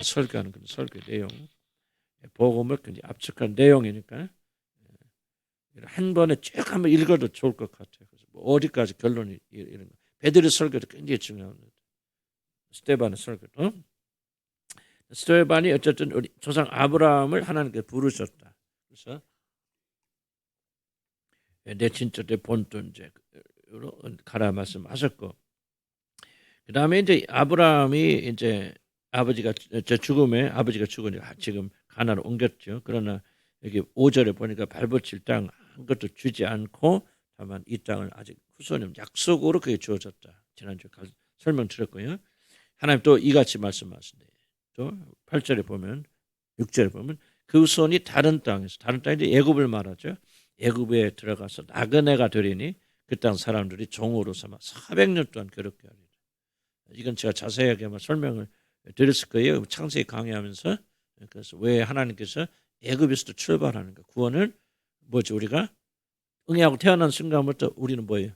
설교하는 그런 설교 내용, 복음을 굉장히 압축한 내용이니까 한 번에 쭉 한번 읽어도 좋을 것 같아요. 그래서 뭐 어디까지 결론이 이런 거. 베드로 설교도 굉장히 중요합니다. 스테반의 설교도. 스테반이 어쨌든 우리 조상 아브라함을 하나님께 부르셨다. 그래서 내 진짜 내 본존재로 가라 말씀하셨고, 그 다음에 이제 아브라함이 이제 아버지가 죽음에 아버지가 죽으니까 지금 가나안으로 옮겼죠. 그러나 여기 5절에 보니까 발붙일 땅 한 것도 주지 않고 다만 이 땅을 아직 후손님 약속으로 그게 주어졌다. 지난주에 설명드렸고요. 하나님 또 이같이 말씀하시네. 또 8절에 보면 6절에 보면 그 후손이 다른 땅에서, 다른 땅이 애굽을 말하죠. 애굽에 들어가서 나그네가 되리니 그 땅 사람들이 종으로 삼아 400년 동안 괴롭게 하리라. 이건 제가 자세하게 설명을 드렸을 거예요. 창세기 강의하면서. 그래서 왜 하나님께서 애굽에서도 출발하는가? 구원을 뭐지? 우리가 응애하고 태어난 순간부터 우리는 뭐예요?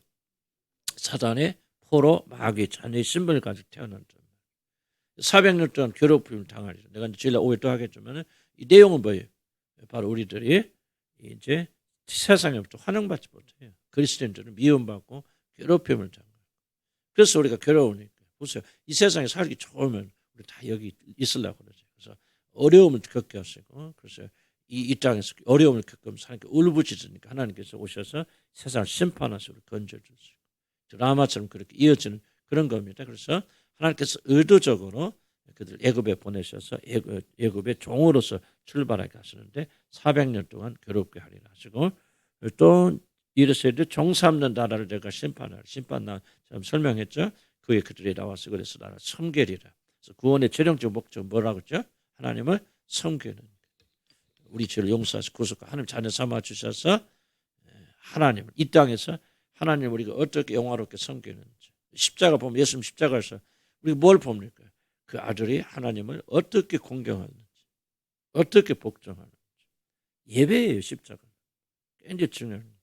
사단의 포로 마귀 자녀의 신분을 가지고 태어난다. 400년 동안 괴롭힘을 당하리라. 내가 이제 주일날 오해 또 하겠지만 이 내용은 뭐예요? 바로 우리들이 이제 세상에부터 환영받지 못해요. 그리스도인들은 미움받고 괴롭힘을 당해요. 그래서 우리가 괴로우니까. 보세요. 이 세상에 살기 좋으면 우리 다 여기 있으려고 그러죠. 그래서 어려움을 겪게 하시고, 그래서 이 땅에서 어려움을 겪으면서 하나님께 울부짖으니까 하나님께서 오셔서 세상을 심판하시고 건져주시고, 드라마처럼 그렇게 이어지는 그런 겁니다. 그래서 하나님께서 의도적으로 그들 애굽에 보내셔서 애굽의 종으로서 출발하게 하시는데 400년 동안 괴롭게 하리라 하시고, 또 이르시되 종 삼는 나라를 내가 심판하라. 심판 나 설명했죠. 그들이 나와서 그래서 나를 섬기리라. 그래서 구원의 최종적 목적은 뭐라고 했죠? 하나님을 섬기는, 우리 죄를 용서하시고 구속하고 하나님 자녀 삼아 주셔서 하나님을 이 땅에서 하나님을 우리가 어떻게 영화롭게 섬기는지, 십자가 보면 예수님 십자가에서 우리가 뭘 봅니까? 그 아들이 하나님을 어떻게 공경하는지, 어떻게 복종하는지. 예배예요. 십자가 굉장히 중요합니다.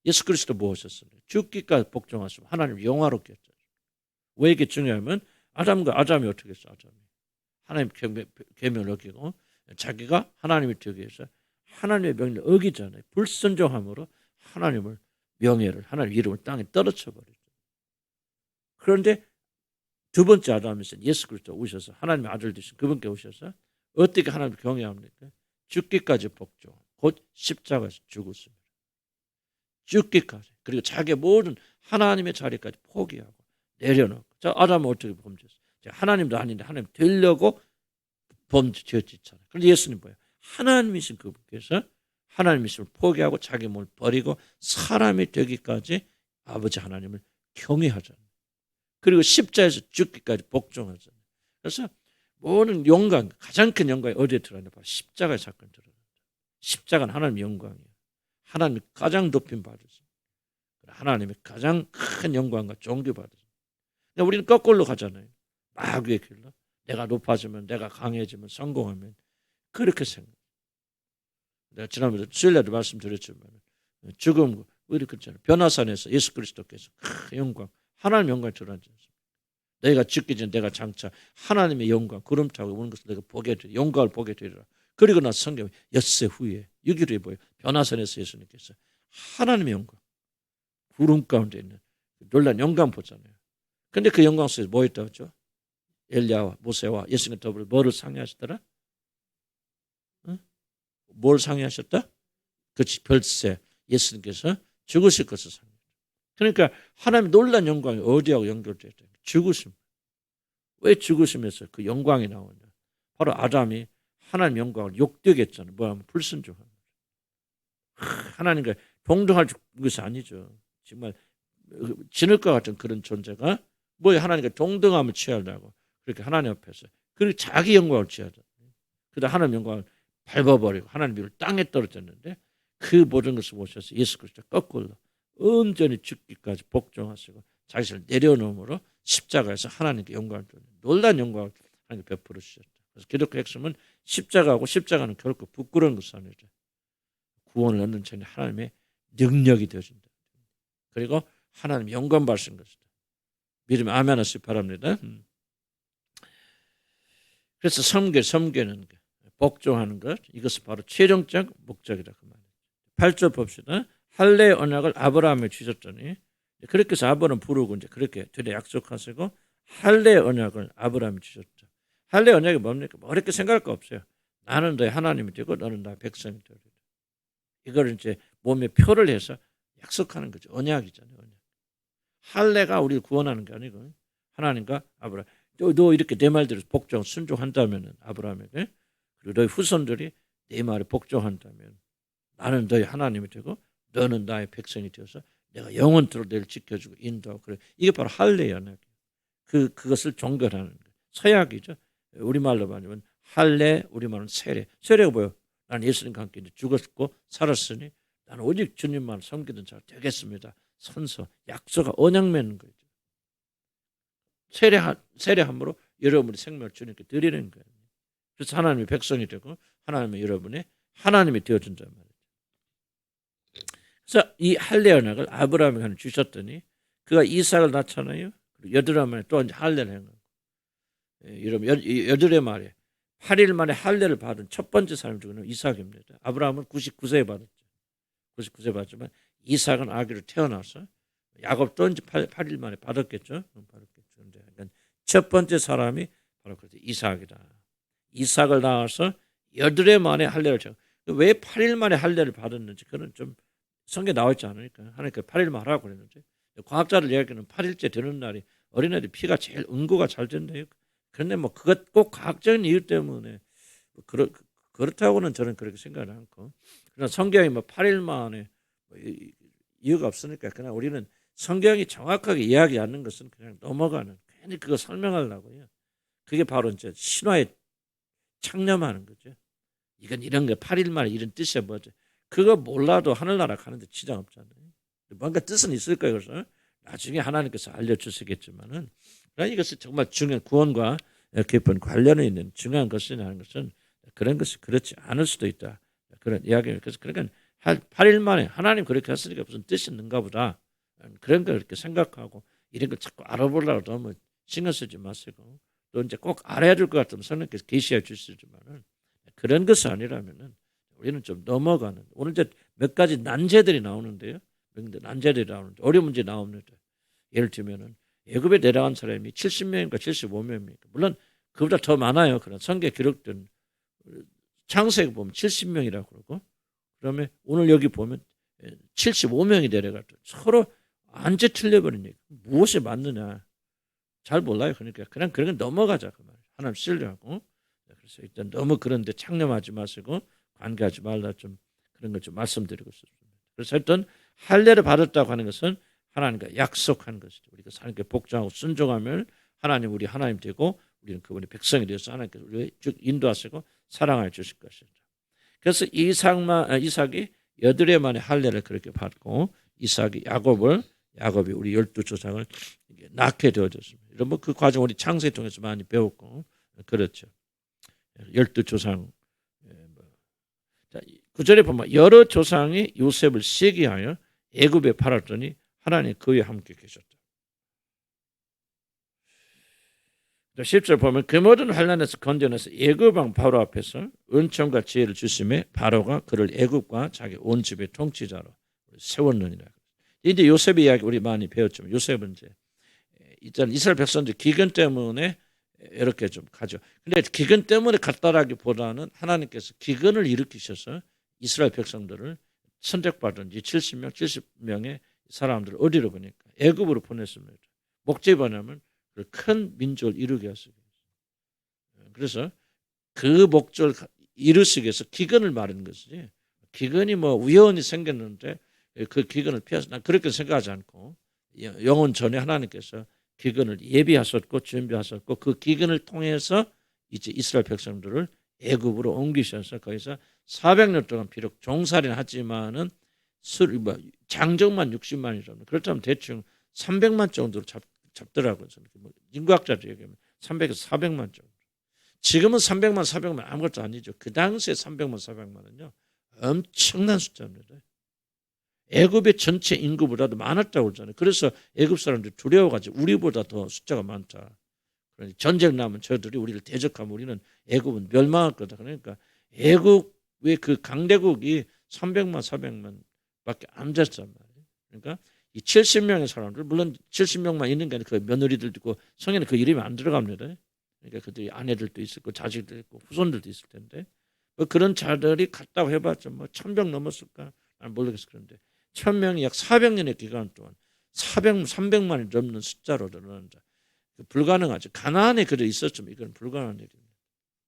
예수 그리스도 무엇이었습니까? 죽기까지 복종하시면 하나님 영화롭게 했죠. 왜 이게 중요하면 아담이 어떻게 했어? 아담이 하나님 계명을 어기고 자기가 하나님이 되기 위해서 하나님의 명령을 어기잖아요. 불순종함으로 하나님을 명예를, 하나님 이름을 땅에 떨어져 버리죠. 그런데 두 번째 아담에서 예수 그리스도 오셔서 하나님의 아들 되신 그분께 오셔서 어떻게 하나님을 경외합니까? 죽기까지 복종, 곧 십자가에서 죽었습니다. 죽기까지. 그리고 자기의 모든 하나님의 자리까지 포기하고 내려놓고. 자, 아담은 어떻게 범죄했어요? 하나님도 아닌데 하나님 되려고 범죄였잖아요. 그런데 예수님 뭐예요? 하나님이신 그분께서 하나님이심을 포기하고 자기 몸을 버리고 사람이 되기까지 아버지 하나님을 경외하잖아요. 그리고 십자에서 죽기까지 복종하잖아요. 그래서 모든 영광, 가장 큰 영광이 어디에 들어가냐? 바로 십자가의 사건에 들어갑니다. 십자가는 하나님의 영광이에요. 하나님이 가장 높임 받으세요. 하나님의 가장 큰 영광과 존귀 받으세요. 우리는 거꾸로 가잖아요. 마귀의 길로. 내가 높아지면, 내가 강해지면, 성공하면 그렇게 생각해요. 내가 지난번에 주일날도 말씀드렸지만 죽음 우리 그렇잖아요. 변화산에서 예수 그리스도께서 큰 영광, 하나님의 영광이 드러나지 않습니까? 내가 죽기 전에 내가 장차 하나님의 영광 구름 타고 오는 것을 내가 보게 되리라. 영광을 보게 되리라. 그리고 나서 성경 엿새 후에 6일에 보여 변화산에서 예수님께서 하나님의 영광 구름 가운데 있는 놀란 영광 보잖아요. 그런데 그 영광 속에서 뭐 있다고 했죠? 엘리야와 모세와 예수님 더불어 뭐를 상의하셨더라? 응? 뭘 상의하셨다? 그렇지, 별세 예수님께서 죽으실 것을 상의했다. 그러니까 하나님의 놀란 영광이 어디하고 연결되어 있다? 죽으심. 왜 죽으심에서 그 영광이 나오냐? 바로 아담이 하나님 영광을 욕되게 했잖아요. 뭐하면 불순종한 거죠. 하나님과 동등할 것이 아니죠. 정말 진흙과 같은 그런 존재가 뭐 하나님과 동등함을 취하려고 그렇게 하나님 앞에서 그리고 자기 영광을 취하죠. 그러다 하나님 영광을 밟아버리고 하나님 이름을 땅에 떨어졌는데 그 모든 것을 보셔서 예수 그리스도 거꾸로 온전히 죽기까지 복종하시고 자기를 내려놓음으로 십자가에서 하나님께 영광을 주는 놀라운 영광을 하나님께 베풀어 주셨다. 그래서 기독교 핵심은 십자가하고 십자가는 결코 부끄러운 것이 아니죠. 구원을 얻는 전에 하나님의 능력이 되어진다. 그리고 하나님 영광 받으신 것이다. 믿으면 아멘 하시기 바랍니다. 그래서 섬기는 것, 복종하는 것, 이것은 바로 최종적 목적이다 그 말이에요. 8절 봅시다. 할례 언약을 아브라함에 주셨더니 그렇게 해서 아브라함 부르고 이제 그렇게 되려 약속하시고 할례 언약을 아브라함에 주셨죠. 할례 언약이 뭡니까? 뭐 어렵게 생각할 거 없어요. 나는 너의 하나님이 되고 너는 나의 백성이 되리라. 이걸 이제 몸에 표를 해서 약속하는 거죠. 언약이잖아요. 언약. 할례가 우리를 구원하는 게 아니고 하나님과 아브라함. 너 이렇게 내 말대로 복종 순종한다면 아브라함에게 그리고 너희 후손들이 내 말에 복종한다면 나는 너희 하나님이 되고 너는 나의 백성이 되어서 내가 영원토록 너를 지켜주고 인도하고 그래. 이게 바로 할례 언약이에요. 그것을 종결하는 거예요. 서약이죠. 우리말로 말하면 할례, 우리말은 세례. 세례가 뭐예요? 나는 예수님과 함께 죽었고 살았으니 나는 오직 주님만 섬기던 자가 되겠습니다. 선서, 약속과 언약 맺는 거죠. 세례함으로 여러분의 생명을 주님께 드리는 거예요. 그래서 하나님의 백성이 되고 하나님의 여러분의 하나님이 되어준단 말이에요. 그래서 이 할례 언약을 아브라함에게 주셨더니 그가 이삭을 낳잖아요. 여드레 만에 또 이제 할례를 한 거예요. 여러분 여드레 말에 8일 만에 할례를 받은 첫 번째 사람 중에는 이삭입니다. 아브라함은 99세에 받았죠. 99세에 받았지만 이삭은 아기로 태어나서 야곱도 이제 8일 만에 받았겠죠. 그러니까 첫 번째 사람이 바로 이삭이다. 이삭을 낳아서 여드레 만에 할례를 쳐. 왜 8일 만에 할례를 받았는지 그는 좀 성경에 나와 있지 않으니까 하나님께 8일만 하라고 그랬는데 과학자들 이야기는 8일째 되는 날이 어린애들 피가 제일 응고가 잘 된대요. 그런데 뭐 그것 꼭 과학적인 이유 때문에 그렇다고는 저는 그렇게 생각을 않고 그러나 성경이 뭐 8일 만에 뭐 이유가 없으니까 그냥 우리는 성경이 정확하게 이야기하는 것은 그냥 넘어가는 괜히 그거 설명하려고요. 그게 바로 이제 신화에 창념하는 거죠. 이건 이런 거 8일 만에 이런 뜻이 뭐죠? 그거 몰라도 하늘나라 가는데 지장 없잖아요. 뭔가 뜻은 있을 거예요. 그래서 나중에 하나님께서 알려주시겠지만은 이것이 정말 중요한 구원과 깊은 관련이 있는 중요한 것이라는 것은 그런 것이 그렇지 않을 수도 있다. 그런 이야기입니다. 그래서 그러니까 8일 만에 하나님 그렇게 했으니까 무슨 뜻이 있는가 보다. 그런 걸 이렇게 생각하고 이런 걸 자꾸 알아보려고 너무 신경 쓰지 마시고 또 이제 꼭 알아야 될 것 같으면 성령께서 계시해 주시지만은 그런 것이 아니라면은 우리는 좀 넘어가는 오늘 이제 몇 가지 난제들이 나오는데요. 난제들이 나오는데 어려운 문제 나옵니다. 예를 들면은 애굽에 내려간 사람이 70명인가 75명입니까? 물론 그보다 더 많아요. 그런 성경에 기록된 창세기 보면 70명이라고 그러고 그러면 오늘 여기 보면 75명이 내려갔죠. 서로 완전 틀려버린 얘기. 무엇이 맞느냐 잘 몰라요. 그러니까 그냥 그런 건 넘어가자 그 말이에요. 하나님 신뢰하고 그래서 일단 너무 그런데 창념하지 마시고 관계하지 말라 좀 그런 걸 좀 말씀드리고 싶습니다. 그래서 일단 할례를 받았다고 하는 것은 하나님과 약속한 것이죠. 우리가 하나님께 복종하고 순종하면 하나님 우리 하나님 되고 우리는 그분의 백성이 되어서 하나님께서 우리를 쭉 인도하시고 사랑해 주실 것이다. 그래서 이삭이 여드레 만에 할례를 그렇게 받고 이삭이 야곱이 우리 12조상을 낳게 되어졌습니다. 여러분 그 과정 우리 창세기 통해서 많이 배웠고 그렇죠. 12조상 9절에 보면 여러 조상이 요셉을 시기하여 애굽에 팔았더니 하나님 그와 함께 계셨다. 10절 보면 그 모든 환난에서 건져내서 애굽 왕 바로 앞에서 은총과 지혜를 주심에 바로가 그를 애굽과 자기 온 집의 통치자로 세웠느니라. 이제 요셉의 이야기 우리 많이 배웠지만 요셉은 이제 이스라엘 백성들 기근 때문에 이렇게 좀 가죠. 근데 기근 때문에 갔다라기보다는 하나님께서 기근을 일으키셔서 이스라엘 백성들을 선택받은 70명, 70명의 사람들을 어디로 보니까 애굽으로 보냈습니다. 목적이 뭐냐면 큰 민족을 이루게 하시고 그래서 그 목적을 이루시기 위해서 기근을 말하는 것이지 기근이 뭐 우연히 생겼는데 그 기근을 피해서 난 그렇게 생각하지 않고 영원 전에 하나님께서 기근을 예비하셨고 준비하셨고 그 기근을 통해서 이제 이스라엘 백성들을 애굽으로 옮기셔서 거기서 400년 동안 비록 종살이는 하지만은 장정만 60만이라면 그렇다면 대충 300만 정도로 잡더라고요. 인구학자들 얘기하면 300에서 400만 정도. 지금은 300만, 400만 아무것도 아니죠. 그 당시에 300만, 400만은요 엄청난 숫자입니다. 애굽의 전체 인구보다도 많았다고 그러잖아요. 그래서 애굽 사람들이 두려워가지고 우리보다 더 숫자가 많다. 그러니까 전쟁 나면 저들이 우리를 대적하면 우리는 애굽은 멸망할 거다. 그러니까 애굽의 그 강대국이 300만 400만 밖에 안 됐단 말이에요. 그러니까 이 70명의 사람들, 물론 70명만 있는 게 아니라 그 며느리들도 있고 성에는 그 이름이 안 들어갑니다. 그러니까 그들이 아내들도 있을 거고 자식들 있고 후손들도 있을 텐데 뭐 그런 자들이 갔다고 해봤자 뭐 1000명 넘었을까? 난 모르겠어. 그런데 1000명이 약 400년의 기간 동안 300만이 넘는 숫자로 늘어난 자. 불가능하죠. 가나안에 그래 있었지만 이건 불가능한 얘기입니다.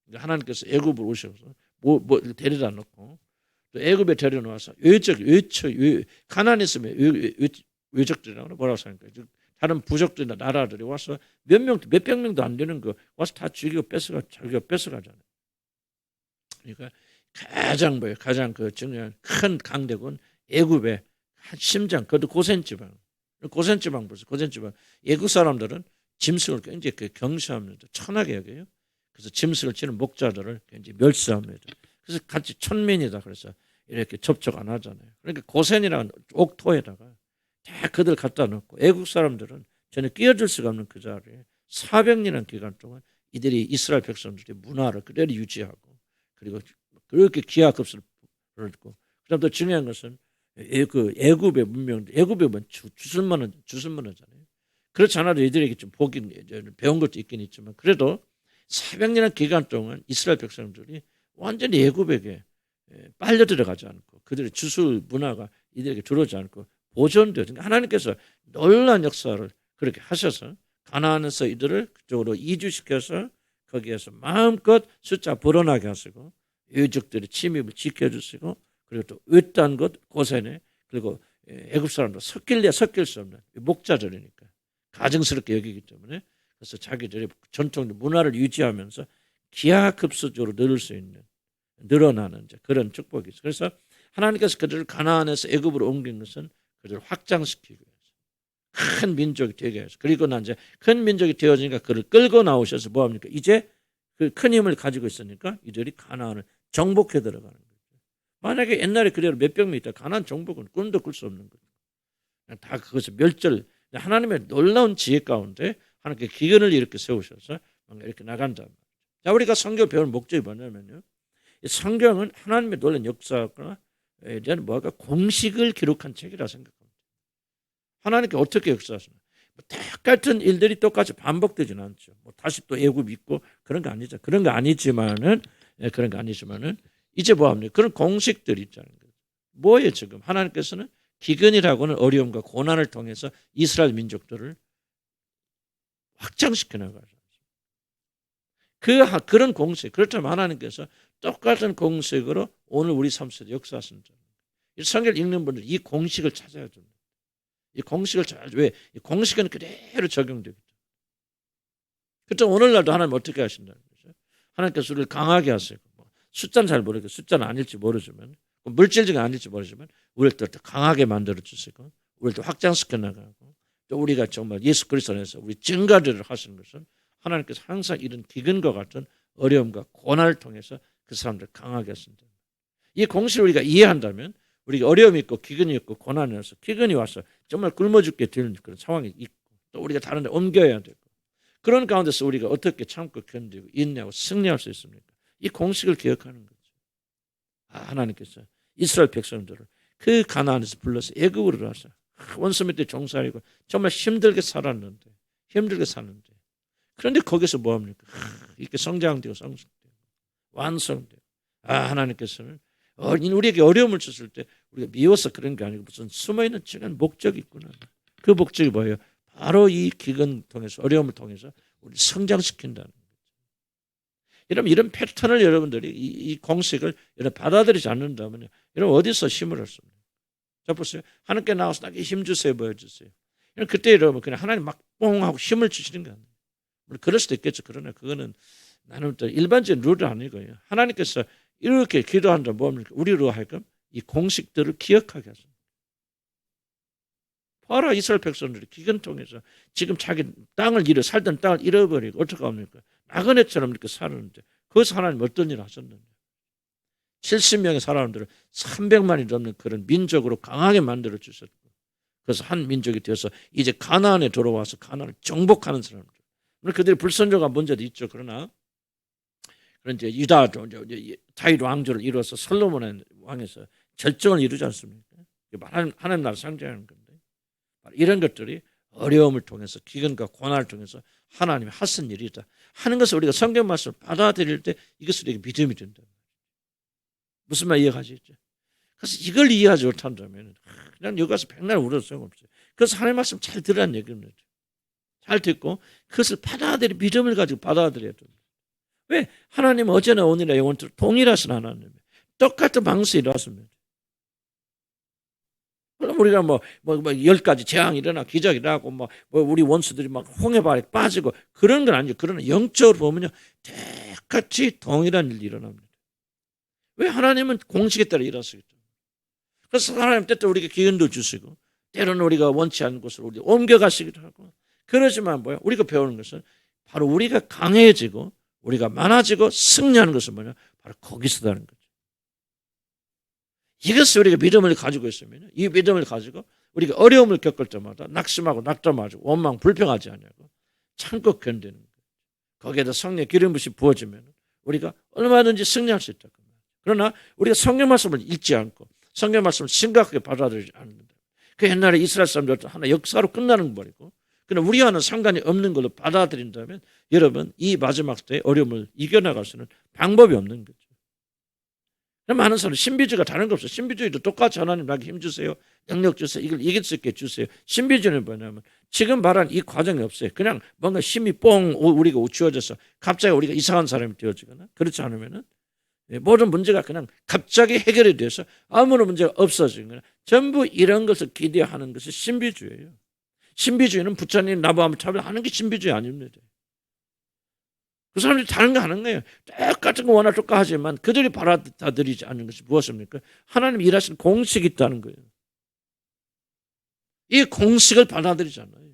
그러니까 하나님께서 애굽을 오셔서 뭐 데려다 놓고 또 애굽에 데려놓아서 가나안에 있으면 외적들이라고 뭐라고 생각해요. 다른 부족들이나 나라들이 와서 몇백 명도 안 되는 거 와서 다 죽이고 자기가 뺏어가잖아요. 그러니까 가장 그 중요한 큰 강대군 애굽의 심장, 그것도 고센지방 보세요. 고센지방 애굽 사람들은 짐승을 굉장히 경시합니다. 천하게 여겨요. 그래서 짐승을 치는 목자들을 굉장히 멸시합니다. 그래서 같이 천민이다. 그래서 이렇게 접촉 안 하잖아요. 그러니까 고센이라는 옥토에다가 다 그들 갖다 놓고 애국 사람들은 전혀 끼어들 수가 없는 그 자리에 400년이라는 기간 동안 이들이 이스라엘 백성들의 문화를 그대로 유지하고 그리고 그렇게 기하급수를 벌였고 그다음 더 중요한 것은 그 애굽의 문명들, 애굽의 주술문화잖아요. 그렇지 않아도 이들에게 좀 배운 것도 있긴 있지만 그래도 400년의 기간 동안 이스라엘 백성들이 완전히 애굽에게 빨려 들어가지 않고 그들의 주술 문화가 이들에게 들어오지 않고 보존되어 하나님께서 놀라운 역사를 그렇게 하셔서 가나안에서 이들을 그쪽으로 이주시켜서 거기에서 마음껏 숫자 불어나게 하시고 외적들의 침입을 지켜주시고 그리고 또 외딴 것 고센에 그리고 애굽 사람도 섞일 수 없는 목자들이니까 가증스럽게 여기기 때문에 그래서 자기들의 전통 문화를 유지하면서 기하급수적으로 늘어나는 그런 축복이 있어요. 그래서 하나님께서 그들을 가나안에서 애굽으로 옮긴 것은 그들을 확장시키기 위해서 큰 민족이 되게 해서 그리고 난 이제 큰 민족이 되어지니까 그를 끌고 나오셔서 뭐합니까? 이제 그 큰 힘을 가지고 있으니까 이들이 가나안을 정복해 들어가는 거예요. 만약에 옛날에 그대로 몇백 명 있다 가나안 정복은 꿈도 꿀 수 없는 거예요. 다 그것을 하나님의 놀라운 지혜 가운데 하나님께 기근을 이렇게 세우셔서 이렇게 나간다. 자, 우리가 성경 배울 목적이 뭐냐면요. 성경은 하나님의 놀라운 역사에 대한 공식을 기록한 책이라 생각합니다. 하나님께 어떻게 역사하시나? 똑같은 일들이 똑같이 반복되지는 않죠. 다시 또 애굽 있고 그런 거 아니죠. 그런 거 아니지만은 이제 뭐합니까? 그런 공식들이 있잖아요. 뭐예요 지금? 하나님께서는 기근이라고는 어려움과 고난을 통해서 이스라엘 민족들을 확장시켜 나가죠. 그런 공식. 그렇다면 하나님께서 똑같은 공식으로 오늘 우리 삶 속에 역사하신다. 성경을 읽는 분들 이 공식을 찾아야 됩니다. 이 공식을 왜? 이 공식은 그대로 적용되기 때문에. 그렇다면 오늘날도 하나님 어떻게 하신다는 거죠? 하나님께서 우리를 강하게 하시고 숫자는 잘 모르겠고 숫자는 아닐지 모르지만 물질적인 아닐지 모르지만 우리를 또 강하게 만들어 주시고 우리를 또 확장시켜 나가고 또 우리가 정말 예수 그리스도 안에서 우리 증거들을 하시는 것은 하나님께서 항상 이런 기근과 같은 어려움과 고난을 통해서 그 사람들을 강하게 하신다. 이 공식을 우리가 이해한다면 우리가 어려움이 있고 기근이 있고 고난이 와서 기근이 와서 정말 굶어 죽게 되는 그런 상황이 있고 또 우리가 다른 데 옮겨야 되고 그런 가운데서 우리가 어떻게 참고 견디고 인내하고 승리할 수 있습니까? 이 공식을 기억하는 거죠. 하나님께서 이스라엘 백성들을 그 가나안에서 불러서 애굽으로 와서 원수 밑에 종살이고 정말 힘들게 살았는데 그런데 거기서 뭐합니까? 이렇게 성장되고 완성되고 하나님께서는 우리에게 어려움을 주실 때 우리가 미워서 그런 게 아니고 무슨 숨어있는 지난 목적이 있구나. 그 목적이 뭐예요? 바로 이 기근 통해서 어려움을 통해서 우리 성장시킨다는 거죠. 여러분 이런 패턴을 여러분들이 이 공식을 받아들이지 않는다면 여러분 어디서 힘을 얻습니까? 자 보세요. 하나님께 나와서 나에게 힘 주세요 보여주세요. 그때 여러분 그냥 하나님 막 뽕하고 힘을 주시는 거 아니에요. 그럴 수도 있겠죠. 그러나 그거는 나는 또 일반적인 룰은 아니고요. 하나님께서 이렇게 기도한다 뭡니까? 우리로 하여금 이 공식들을 기억하게 하십니다. 봐라 이스라엘 백성들이 기근 통해서 지금 자기 살던 땅을 잃어버리고 어떻게 합니까? 나그네처럼 이렇게 살았는데 거기서 하나님 어떤 일을 하셨는지 70명의 사람들을 300만이 넘는 그런 민족으로 강하게 만들어 주셨고 그래서 한 민족이 되어서 이제 가나안에 들어와서 가나안을 정복하는 사람들 물론 그들이 불선조가 문제도 있죠. 그러나 그런 이제 유다 다윗 왕조를 이루어서 솔로몬의 왕에서 절정을 이루지 않습니까? 하나님 나라 상징하는 건데 이런 것들이 어려움을 통해서 기근과 고난을 통해서 하나님이 하신 일이다 하는 것을 우리가 성경 말씀을 받아들일 때 이것을 우리에게 믿음이 된다. 무슨 말 이해가시죠? 그래서 이걸 이해하지 못한다면 그냥 여기 가서 백날 울어도 소용없어요. 그래서 하나님 말씀 잘 들으라는 얘기입니다. 잘 듣고 그것을 받아들이 믿음을 가지고 받아들여야 됩니다. 왜? 하나님은 어제나 오늘이나 영원토록 동일하신 하나님이에요. 똑같은 방식이 일어났습니다. 그럼 우리가 10가지 재앙이 일어나 기적이 일어나고 우리 원수들이 막 홍해바다에 빠지고 그런 건 아니죠. 그러나 영적으로 보면요. 똑같이 동일한 일이 일어납니다. 왜? 하나님은 공식에 따라 일하시기 때문에. 그래서 하나님 때때로 우리에게 기운도 주시고 때로는 우리가 원치 않는 곳으로 우리 옮겨가시기도 하고 그러지만 우리가 배우는 것은 바로 우리가 강해지고 우리가 많아지고 승리하는 것은 뭐냐? 바로 거기서다는 거죠. 이것을 우리가 믿음을 가지고 있으면 이 믿음을 가지고 우리가 어려움을 겪을 때마다 낙심하고 낙담하고 원망 불평하지 않냐고 참고 견디는 거예요. 거기에다 성령의 기름 부심이 부어지면 우리가 얼마든지 승리할 수 있다. 그러나 우리가 성경 말씀을 읽지 않고 성경 말씀을 심각하게 받아들이지 않는다. 그 옛날에 이스라엘 사람들 하나 역사로 끝나는 거 버리고 그러나 우리와는 상관이 없는 걸로 받아들인다면 여러분 이 마지막 때의 어려움을 이겨나갈 수는 방법이 없는 거죠. 많은 사람은 신비주의가 다른 거 없어요. 신비주의도 똑같이 하나님 나에게 힘 주세요. 능력 주세요. 이걸 이길 수 있게 주세요. 신비주의는 뭐냐면 지금 말한 이 과정이 없어요. 그냥 뭔가 힘이 뽕 우리가 주어져서 갑자기 우리가 이상한 사람이 되어지거나 그렇지 않으면은 모든 문제가 그냥 갑자기 해결이 돼서 아무런 문제가 없어지거나 전부 이런 것을 기대하는 것이 신비주의예요. 신비주의는 부처님 나무함을 차별하는 게 신비주의 아닙니다. 그 사람들이 다른 거 하는 거예요. 똑같은 거 원할 똑같 하지만 그들이 받아들이지 않는 것이 무엇입니까? 하나님 일하신 공식이 있다는 거예요. 이 공식을 받아들이잖아요.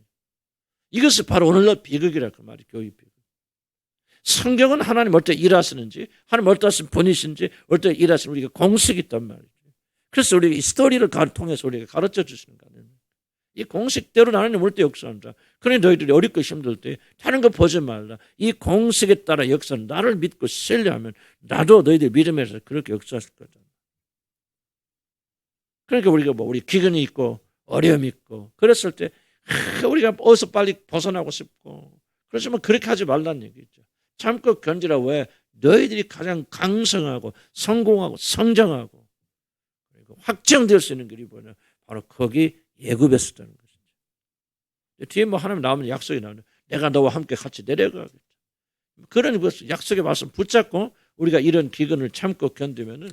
이것이 바로 오늘날 비극이라고 말이에요. 교육 비극. 성경은 하나님 어떻게 일하시는지 하나님 어떻게 하신 분이신지 어떻게 일하시는 우리가 공식이 있단 말이죠. 그래서 우리가 이 스토리를 통해서 우리가 가르쳐 주시는 거예요. 이 공식대로 나는 올 때 역사한다. 그러니 너희들이 어렵고 힘들 때 다른 거 보지 말라. 이 공식에 따라 역사는 나를 믿고 신뢰하면 나도 너희들 믿음에서 그렇게 역사할 거다. 그러니까 우리가 우리 기근이 있고 어려움이 있고 그랬을 때 우리가 어디서 빨리 벗어나고 싶고 그렇지만 그렇게 하지 말라는 얘기죠. 참고 견디라. 왜? 너희들이 가장 강성하고 성공하고 성장하고 그리고 확정될 수 있는 길이 뭐냐? 바로 거기 예굽에서 있다는 것이죠. 뒤에 하나님 나오면 약속이 나오는 내가 너와 함께 같이 내려가겠다. 그런 것을 약속의 말씀 붙잡고 우리가 이런 기근을 참고 견디면은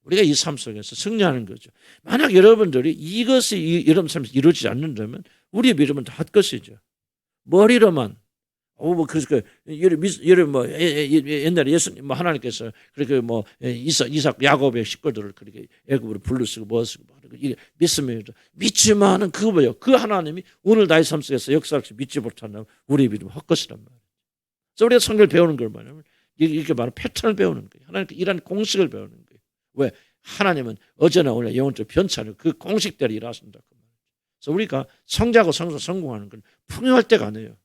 우리가 이 삶 속에서 승리하는 거죠. 만약 여러분들이 이것이 여러분 삶에서 이루어지지 않는다면 우리의 믿음은 다 헛것이죠. 머리로만 옛날에 예수님 하나님께서 그렇게 이삭 야곱의 식구들을 그렇게 애굽으로 불러쓰고 뭐쓰고 믿습니다. 믿지만은 그거 뭐예요? 그 하나님이 오늘 나의 삶 속에서 역사할 수 믿지 못한다면 우리의 믿음은 헛것이란 말이에요. 그래서 우리가 성경을 배우는 걸 뭐냐면 이렇게 말하는 패턴을 배우는 거예요. 하나님께 이런 공식을 배우는 거예요. 왜? 하나님은 어제나 오늘 영원토록 변치 않고 그 공식대로 일하신다. 그래서 우리가 성장하고 성공하는 건 풍요할 때가 아니에요.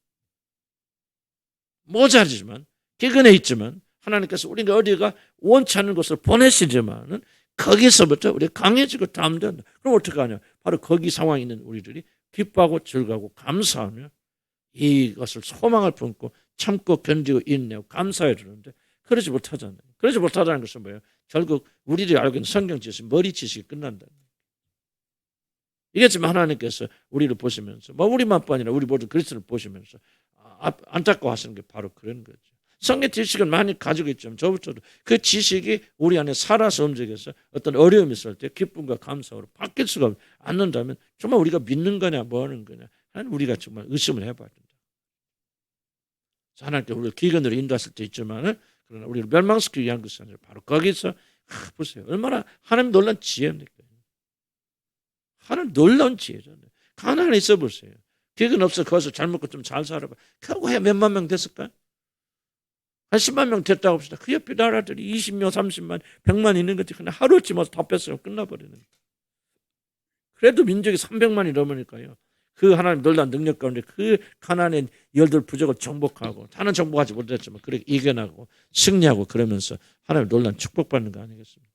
모자르지만 기근에 있지만 하나님께서 우리가 어디가 원치 않는 곳을 보내시지만은 거기서부터 우리가 강해지고 담대한다. 그럼 어떻게 하냐? 바로 거기 상황에 있는 우리들이 기뻐하고 즐거워하고 감사하며 이것을 소망을 품고 참고 견디고 인내하고 감사해야 되는데 그러지 못하잖아요. 그러지 못하다는 것은 뭐예요? 결국 우리들이 알고 있는 성경 지식, 머리 지식이 끝난다. 이겠지만 하나님께서 우리를 보시면서 우리만뿐 아니라 우리 모든 그리스도를 보시면서 안타까워하시는 게 바로 그런 거죠. 성경 지식은 많이 가지고 있지만 저부터도 그 지식이 우리 안에 살아서 움직여서 어떤 어려움이 있을 때 기쁨과 감사로 바뀔 수가 않는다면 정말 우리가 믿는 거냐 뭐 하는 거냐 하는 우리가 정말 의심을 해봐야 된다. 하나님께 우리를 기근으로 인도하실 때 있지만 그러나 우리를 멸망시키기 위한 것이 아니라 바로 거기서 보세요. 얼마나 하나님 놀라운 지혜입니까? 하나님 놀라운 지혜잖아요. 가난에 있어 보세요. 기근 없어 거기서 잘 먹고 좀 잘 살아봐. 결국에 몇만 명 됐을까? 한 10만 명 됐다고 합시다. 그 옆에 나라들이 20명, 30만, 100만 있는 것들이 그냥 하루치 다 뺐으면 끝나버리는 거예요. 그래도 민족이 300만이 넘으니까요. 그 하나님 놀라운 능력 가운데 그 가나안의 열들 부족을 정복하고 다는 정복하지 못했지만 그렇게 이겨나고 승리하고 그러면서 하나님 놀라운 축복받는 거 아니겠습니까?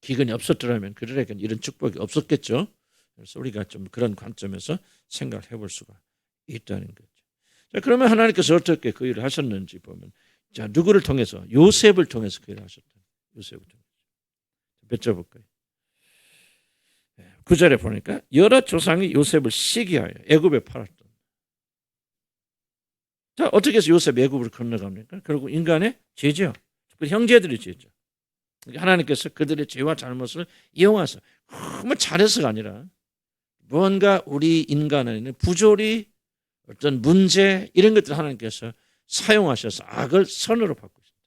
기근이 없었더라면 그들에게는 이런 축복이 없었겠죠. 그래서 우리가 좀 그런 관점에서 생각을 해볼 수가 있다는 거죠. 자, 그러면 하나님께서 어떻게 그 일을 하셨는지 보면, 자, 누구를 통해서? 요셉을 통해서 그 일을 하셨다. 요셉을 통해서. 맺어볼까요? 9절에 보니까 여러 조상이 요셉을 시기하여 애굽에 팔았다. 자, 어떻게 해서 요셉 애굽으로 건너갑니까? 결국 인간의 죄죠. 그 형제들의 죄죠. 하나님께서 그들의 죄와 잘못을 이용해서 너무 잘해서가 아니라 뭔가 우리 인간 안에는 부조리, 어떤 문제 이런 것들 하나님께서 사용하셔서 악을 선으로 바꾸고 있습니다.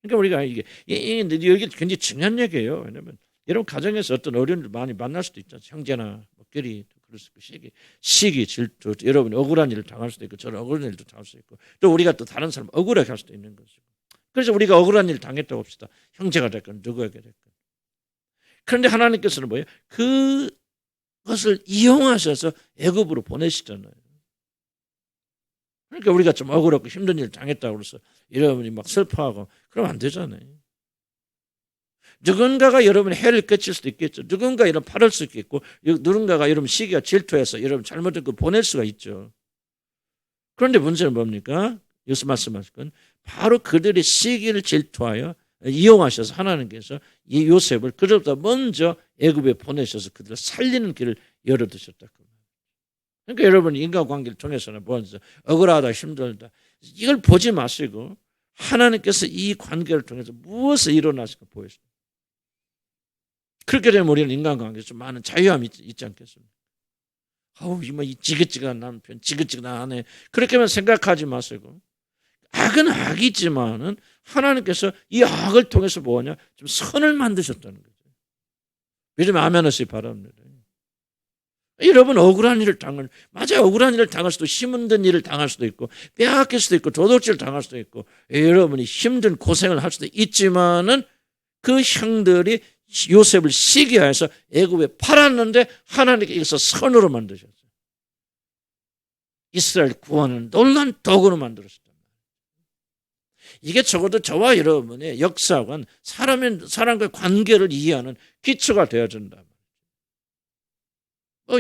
그러니까 우리가 이게 여기 굉장히 중요한 얘기예요. 왜냐하면 여러분 가정에서 어떤 어려움을 많이 만날 수도 있잖아요. 형제나 끼리 그럴 수 있고 시기, 질투, 여러분 억울한 일을 당할 수도 있고 저는 억울한 일도 당할 수 있고 또 우리가 또 다른 사람 억울하게 할 수도 있는 것이고 그래서 우리가 억울한 일을 당했다고 합시다. 형제가 됐건 누구에게 됐건. 그런데 하나님께서는 뭐예요? 그것을 이용하셔서 애굽으로 보내시잖아요. 그러니까 우리가 좀 억울하고 힘든 일을 당했다고 그래서 여러분이 막 슬퍼하고 그러면 안 되잖아요. 누군가가 여러분의 해를 끼칠 수도 있겠죠. 누군가 여러분 팔을 수도 있고 누군가가 여러분 시기가 질투해서 여러분 잘못된 거 보낼 수가 있죠. 그런데 문제는 뭡니까? 여기서 말씀하실 건 바로 그들의 시기를 질투하여 이용하셔서 하나님께서 이 요셉을 그들보다 먼저 애굽에 보내셔서 그들을 살리는 길을 열어두셨다. 그러니까 여러분 인간관계를 통해서는 보면서 억울하다 힘들다 이걸 보지 마시고 하나님께서 이 관계를 통해서 무엇을 일어나실까 보여주세요. 그렇게 되면 우리는 인간관계에서 좀 많은 자유함이 있지 않겠습니까? 아우 이 지긋지긋한 남편 지긋지긋한 아내 그렇게만 생각하지 마시고 악은 악이지만은 하나님께서 이 악을 통해서 뭐냐 좀 선을 만드셨다는 거죠. 요즘 아멘 하시기 바랍니다. 여러분 억울한 일을 맞아요. 억울한 일을 당할 수도 힘든 일을 당할 수도 있고 빼앗길 수도 있고 도둑질을 당할 수도 있고 여러분이 힘든 고생을 할 수도 있지만은 그 형들이 요셉을 시기하여서 애굽에 팔았는데 하나님께서 선으로 만드셨어요. 이스라엘 구원은 놀라운 도구로 만들었습니다. 이게 적어도 저와 여러분의 역사관 사람과의 관계를 이해하는 기초가 되어준다.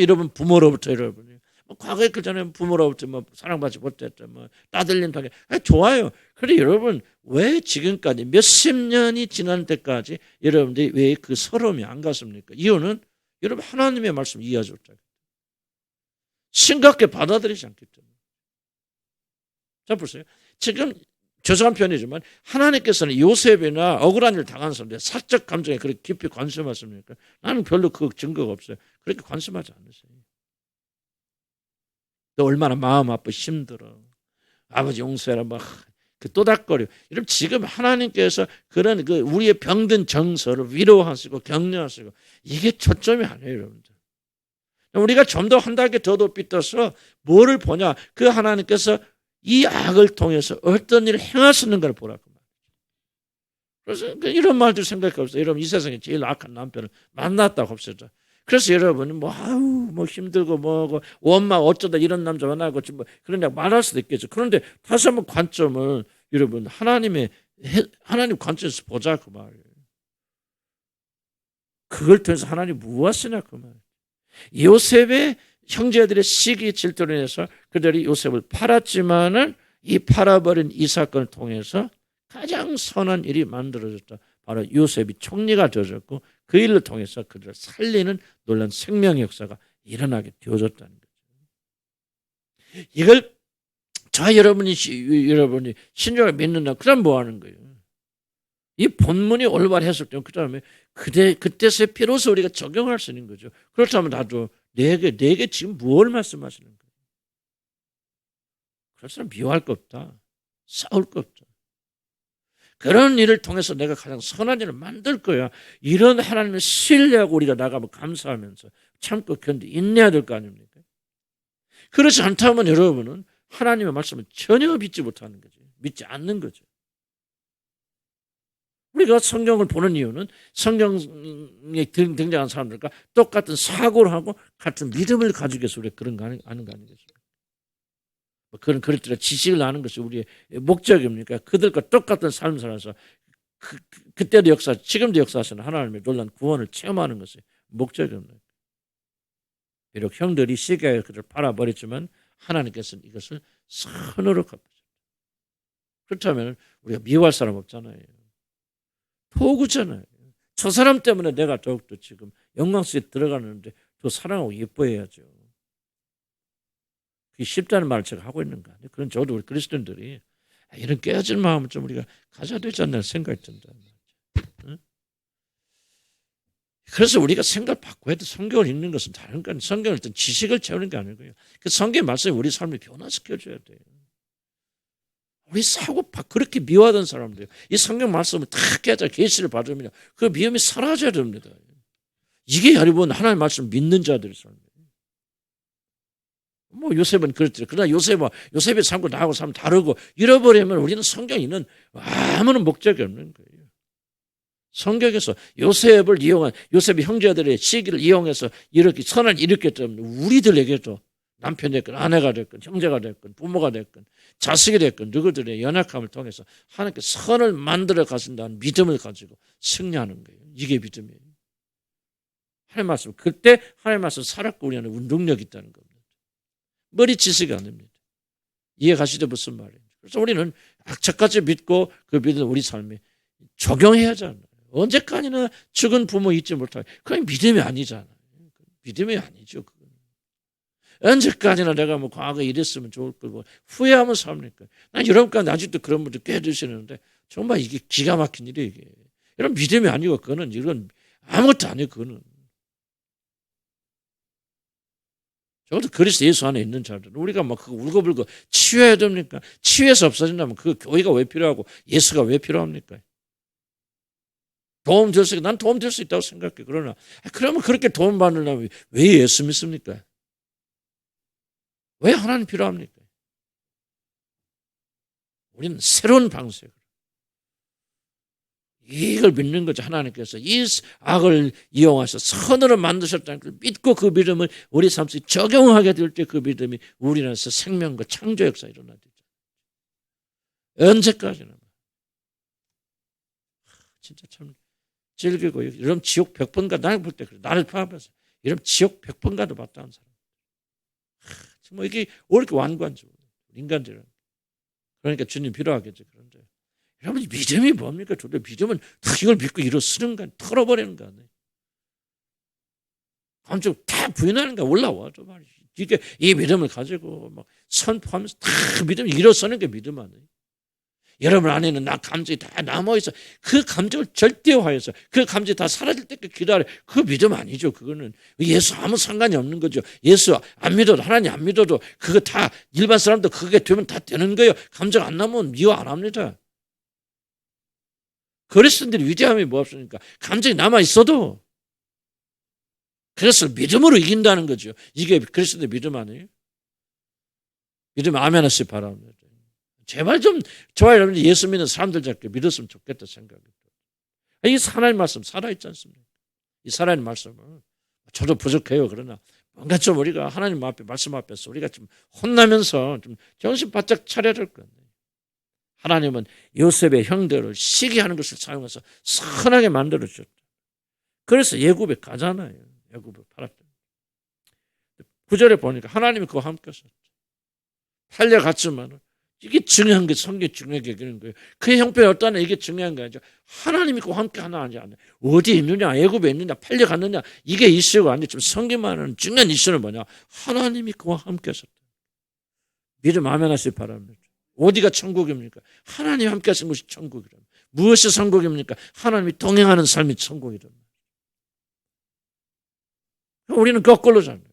여러분 부모로부터 여러분이 과거에 그 전에 부모로부터 사랑받지 못했죠. 따들림 당해 좋아요. 그런데 여러분 왜 지금까지 몇십 년이 지난 때까지 여러분들이 왜 그 서러움이 안 갔습니까? 이유는 여러분 하나님의 말씀 이해하지 못하고 심각하게 받아들이지 않기 때문에. 자 보세요. 지금 죄송한 편이지만 하나님께서는 요셉이나 억울한 일을 당한 사람들 사적 감정에 그렇게 깊이 관심하십니까? 나는 별로 그 증거가 없어요. 그렇게 관심하지 않으세요. 너 얼마나 마음 아파 힘들어. 아버지 용서해라 그 또닥거려. 여러분 지금 하나님께서 그런 그 우리의 병든 정서를 위로하시고 격려하시고 이게 초점이 아니에요, 여러분들. 우리가 좀 더 한 단계 더 빗어서 뭐를 보냐? 그 하나님께서 이 악을 통해서 어떤 일을 행하시는 걸 보라고 말이죠. 그래서 이런 말들 생각해 보세요. 여러분 이 세상에 제일 악한 남편을 만났다고 합시다. 그래서 여러분은 힘들고 엄마 어쩌다 이런 남자 만나고 그런 말할 수도 있겠죠. 그런데 다시 한번 관점을 여러분 하나님 관점에서 보자 그 말이에요. 그걸 통해서 하나님 무엇이냐 그 말이에요. 요셉의 형제들의 시기 질투로 인해서 그들이 요셉을 팔았지만은 이 팔아버린 이 사건을 통해서 가장 선한 일이 만들어졌다. 바로 요셉이 총리가 되어졌고 그 일을 통해서 그들을 살리는 놀라운 생명의 역사가 일어나게 되어졌다는 거죠. 이걸 여러분이 신조를 믿는다. 그럼 뭐 하는 거예요? 이 본문이 올바르했을 때 그다음에 그때서야 비로소 우리가 적용할 수 있는 거죠. 그렇다면 나도 내게 지금 무엇을 말씀하시는 거예요? 그래서 미워할 거 없다. 싸울 거 없다. 그런 일을 통해서 내가 가장 선한 일을 만들 거야. 이런 하나님을 신뢰하고 우리가 나가면 감사하면서 참고 견디 인내해야 될 거 아닙니까? 그렇지 않다면 여러분은 하나님의 말씀을 전혀 믿지 못하는 거죠. 믿지 않는 거죠. 우리가 성경을 보는 이유는 성경에 등장한 사람들과 똑같은 사고를 하고 같은 믿음을 가지기 위해서 우리가 그런 거 아는 거 아니겠습니까? 그런 그릇들의 지식을 아는 것이 우리의 목적입니까? 그들과 똑같은 삶을 살아서 그때도 역사, 지금도 역사하시는 하나님의 놀라운 구원을 체험하는 것이 목적입니다. 비록 형들이 시기하여 그를 팔아버렸지만 하나님께서는 이것을 선으로 갚으셨다. 그렇다면 우리가 미워할 사람 없잖아요. 도구잖아요. 저 사람 때문에 내가 더욱더 지금 영광 속에 들어가는데 더 사랑하고 예뻐해야죠. 그게 쉽다는 말을 제가 하고 있는 거 아니에요. 그런 저도 우리 그리스도인들이 이런 깨어진 마음을 좀 우리가 가져야 되지 않나 생각이 든다. 응? 그래서 우리가 생각을 바꿔야 돼. 성경을 읽는 것은 다른 거 아니에요. 성경을 일단 지식을 채우는 게 아니고요. 그 성경의 말씀이 우리 삶을 변화시켜줘야 돼요. 우리 사고 그렇게 미워하던 사람들, 이 성경 말씀을 다 깨자 계시를 받으면 그 미움이 사라져야 됩니다. 이게 여러분 하나님의 말씀을 믿는 자들의 삶이에요. 뭐 요셉은 그렇죠. 그러나 요셉의 삶과 나하고 삶 다르고 잃어버리면 우리는 성경에 있는 아무런 목적이 없는 거예요. 성경에서 요셉을 이용한 요셉의 형제들의 시기를 이용해서 이렇게 선을 일으켰다면 우리들에게도 남편이 됐건 아내가 됐건 형제가 됐건 부모가 됐건 자식이 됐건 누구들의 연약함을 통해서 하나님께 선을 만들어 가신다는 믿음을 가지고 승리하는 거예요. 이게 믿음이에요. 하나님 말씀, 그때 하나님 말씀 살았고 우리 안에 운동력이 있다는 겁니다. 머리 지식이 아닙니다. 이해 가시죠? 무슨 말이에요? 그래서 우리는 악착같이 믿고 그 믿음을 우리 삶에 적용해야 하잖아요. 언제까지나 죽은 부모 잊지 못하게. 그건 믿음이 아니잖아요. 믿음이 아니죠. 그건. 언제까지나 내가 뭐 과거에 이랬으면 좋을 거고 후회하면 삽니까? 난 여러분까지 아직도 그런 분들 꽤 드시는데 정말 이게 기가 막힌 일이에요. 이게. 이런 믿음이 아니고 그거는 이건 아무것도 아니에요. 그거는. 적어도 그리스도 예수 안에 있는 자들 우리가 막 그거 울고불고 치유해야 됩니까? 치유해서 없어진다면 그 교회가 왜 필요하고 예수가 왜 필요합니까? 도움 될 수 있고 난 도움 될 수 있다고 생각해. 그러나 그러면 그렇게 도움 받으려면 왜 예수 믿습니까? 왜 하나님 필요합니까? 우리는 새로운 방식으로 이걸 믿는 거죠. 하나님께서 이 악을 이용해서 선으로 만드셨다는 걸 믿고 그 믿음을 우리 삶 속에 적용하게 될 때 그 믿음이 우리 안에서 생명과 창조 역사가 일어나죠. 언제까지나. 진짜 참 즐기고 이런 지옥 100번 가 나를 볼 때 그래. 나를 포함해서 이런 지옥 100번 가도 봤다는 사람. 정말 이게 왜 이렇게 완고한지 인간들은. 그러니까 주님 필요하겠죠. 그런데 여러분 믿음이 뭡니까? 도대체 믿음은 다 이걸 믿고 일어서는 거 털어버리는 거 아니에요. 감정 다 부인하는 거 올라와도 말이지. 이게 이 믿음을 가지고 막 선포하면서 다 믿음이 일어서는 게 믿음 아니에요. 여러분 안에는 나 감정이 다 남아있어. 그 감정을 절대화해서 그 감정이 다 사라질 때까지 기다려. 그 믿음 아니죠. 그거는 예수 아무 상관이 없는 거죠. 예수 안 믿어도 하나님 안 믿어도 그거 다 일반 사람도 그게 되면 다 되는 거예요. 감정 안 남으면 미워 안 합니다. 그리스도인들이 위대함이 뭐 없습니까? 감정이 남아있어도 그래서 믿음으로 이긴다는 거죠. 이게 그리스도의 믿음 아니에요? 믿음 아멘 하시기 바랍니다. 제발 좀 저와 여러분이 예수 믿는 사람들 잡게 믿었으면 좋겠다 생각합니다. 이 하나님 말씀 살아있지 않습니까? 이 살아있는 말씀은 저도 부족해요. 그러나 뭔가 좀 우리가 하나님 앞에 말씀 앞에서 우리가 좀 혼나면서 좀 정신 바짝 차려야 될 거예요. 하나님은 요셉의 형들을 시기하는 것을 사용해서 선하게 만들어주셨다. 그래서 예굽에 가잖아요. 예굽에 팔았다. 9절에 보니까 하나님이 그와 함께 하셨죠. 팔려갔지만 이게 중요한 게 성경이 중요하게 여기는 거예요. 그 형편이 어떠냐 이게 중요한 거 아니죠. 하나님이 그와 함께 하나 하지 않아요. 어디에 있느냐 애굽에 있느냐 팔려갔느냐 이게 이슈가 아니죠. 지금 성경만 하는 중요한 이슈는 뭐냐. 하나님이 그와 함께 하셨다. 믿음 아멘 하시기 바랍니다. 어디가 천국입니까? 하나님이 함께 하신 것이 천국이랍니다. 무엇이 천국입니까? 하나님이 동행하는 삶이 천국이랍니다. 우리는 거꾸로잖아요.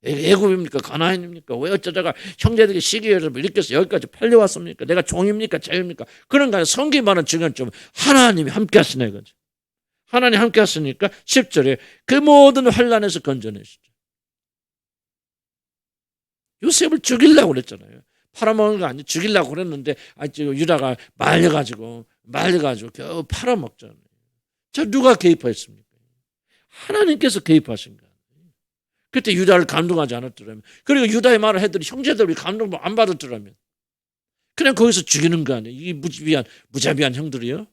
애굽입니까? 가나안입니까? 왜 어쩌다가 형제들이 시기해서 이렇게 해서 여기까지 팔려왔습니까? 내가 종입니까? 자유입니까? 그런 거 아니라 성경이 말하는 중요한 점은 하나님이 함께 하시네 이거죠. 하나님 함께 하시니까 10절에 그 모든 환난에서 건져내시죠. 요셉을 죽이려고 그랬잖아요. 팔아먹은 거 아니에요. 죽이려고 그랬는데 유다가 말려가지고 말려가지고 겨우 팔아먹잖아요. 저 누가 개입했습니까? 하나님께서 개입하신 거예요. 그때 유다를 감동하지 않았더라면, 그리고 유다의 말을 해들이 형제들이 감동 안 받았더라면 그냥 거기서 죽이는 거 아니에요. 이 무자비한 형들이요.